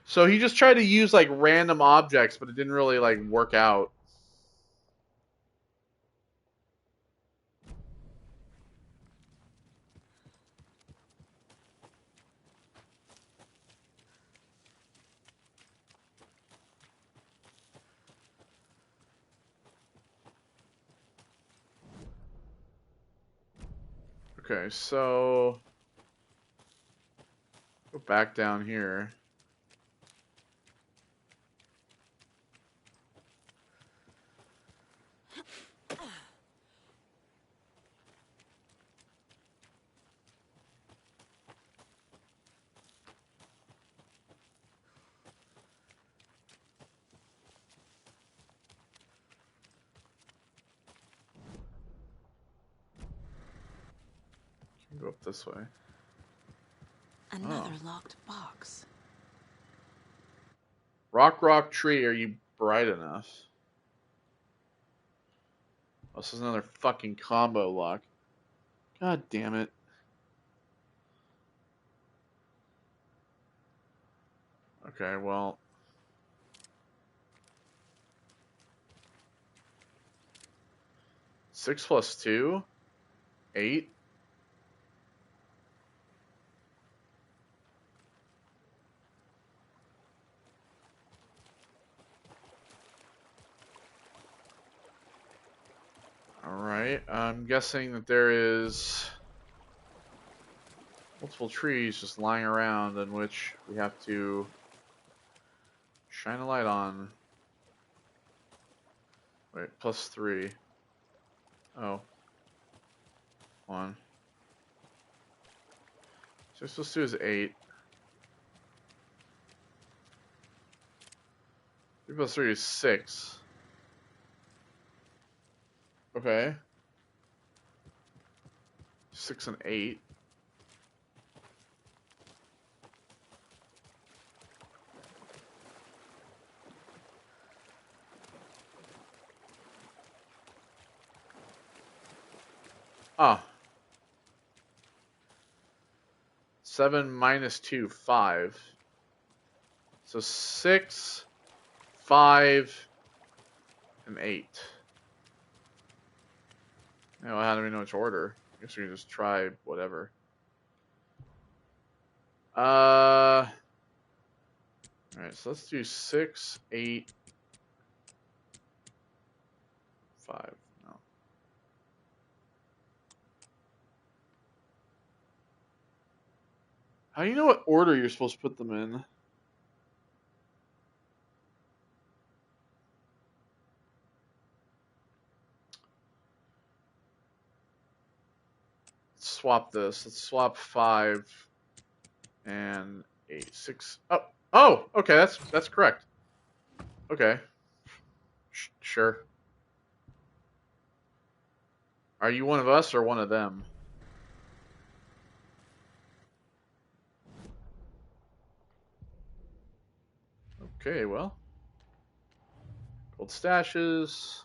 So he just tried to use like random objects, but it didn't really like work out. Okay, so go back down here. Go up this way. Another locked box. Rock, tree, are you bright enough? Oh, this is another fucking combo lock. God damn it. Okay, well. Six plus 2? 8? Alright, I'm guessing that there is multiple trees just lying around in which we have to shine a light on. Wait, plus 3. Oh. 1. 6 plus 2 is 8. 3 plus 3 is 6. Okay. 6 and 8. Ah. 7 minus 2, 5. So 6, 5, and 8. Now, how do we know which order? I guess we can just try whatever. Alright, so let's do 6, 8, 5. No. How do you know what order you're supposed to put them in? Swap this. Let's swap 5 and 8, 6. Oh, okay, that's correct. Okay, sure. Are you one of us or one of them? Okay, well, gold stashes.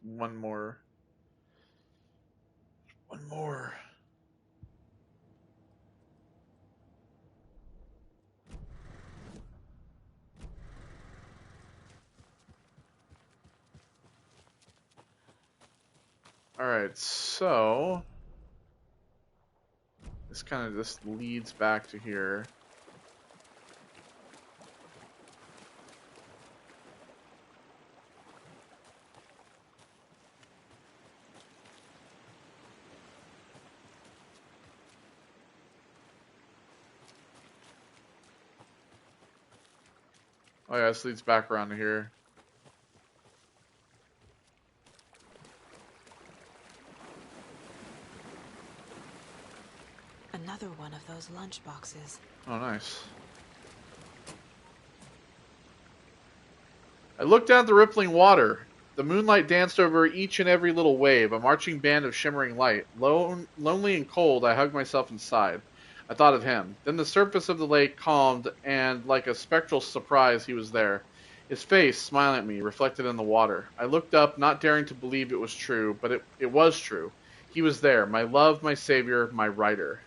One more. One more. All right, so this kind of just leads back to here. Oh yeah, this leads back around to here. Another one of those lunch boxes. Oh, nice. I looked down at the rippling water. The moonlight danced over each and every little wave, a marching band of shimmering light. Lonely and cold, I hugged myself inside. I thought of him. Then the surface of the lake calmed, and like a spectral surprise, he was there. His face, smiling at me, reflected in the water. I looked up, not daring to believe it was true, but it was true. He was there, my love, my savior, my writer.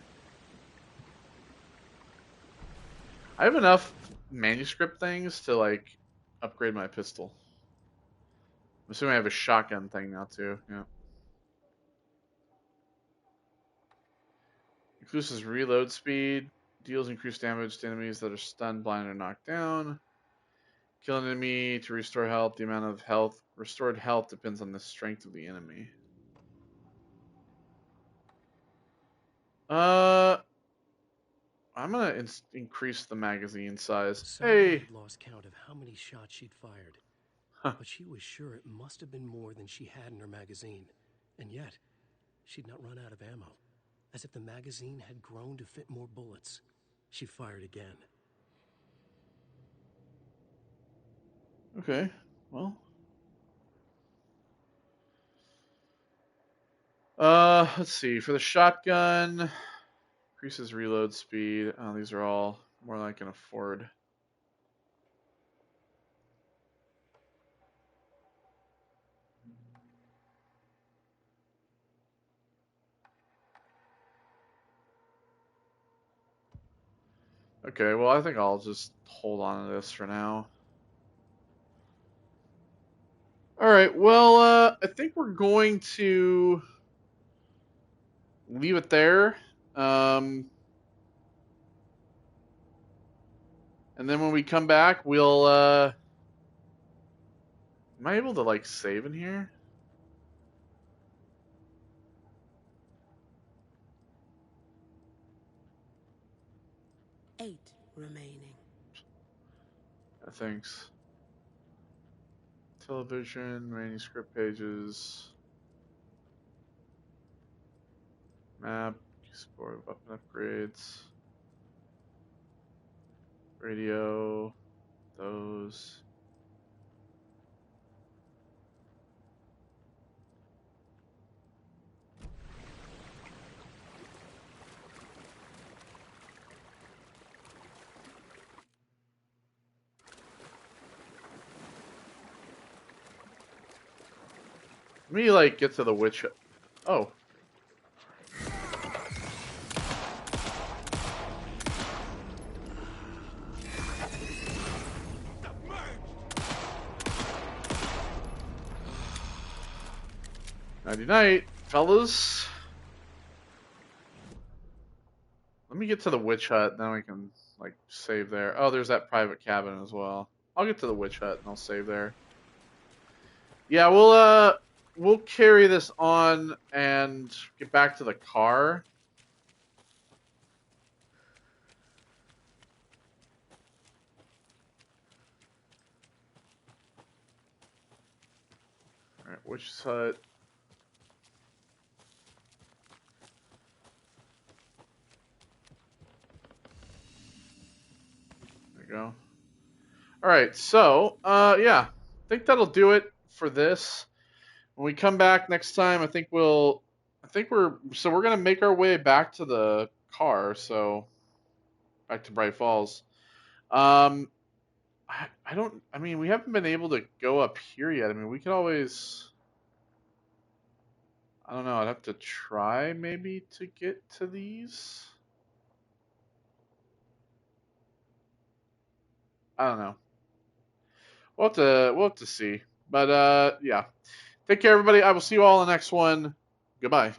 I have enough manuscript things to, like, upgrade my pistol. I'm assuming I have a shotgun thing now, too. Yeah. Increases reload speed. Deals increased damage to enemies that are stunned, blind, or knocked down. Kill an enemy to restore health. The amount of health restored health depends on the strength of the enemy. I'm gonna increase the magazine size. Sarah had lost count of how many shots she'd fired, but she was sure it must have been more than she had in her magazine. And yet, she'd not run out of ammo. As if the magazine had grown to fit more bullets. She fired again. Okay, well. Let's see. For the shotgun, increases reload speed. Oh, these are all more than I can afford. Okay, well, I think I'll just hold on to this for now. Alright, well, I think we're going to leave it there. And then when we come back, we'll, am I able to, like, save in here? Eight remaining. Thanks. Television, manuscript pages. Map, support weapon upgrades. Radio, those. Let me, like, get to the witch. Oh. Nighty night, fellas. Let me get to the witch hut, then we can, like, save there. Oh, there's that private cabin as well. I'll get to the witch hut and I'll save there. Yeah, we'll carry this on and get back to the car. Alright, witch's hut. There you go. Alright, so, yeah. I think that'll do it for this. When we come back next time, we're gonna make our way back to the car, so back to Bright Falls. I mean, we haven't been able to go up here yet. I mean, we could always, I don't know. I'd have to try maybe to get to these. I don't know. We'll have to see. But yeah. Take care, everybody. I will see you all in the next one. Goodbye.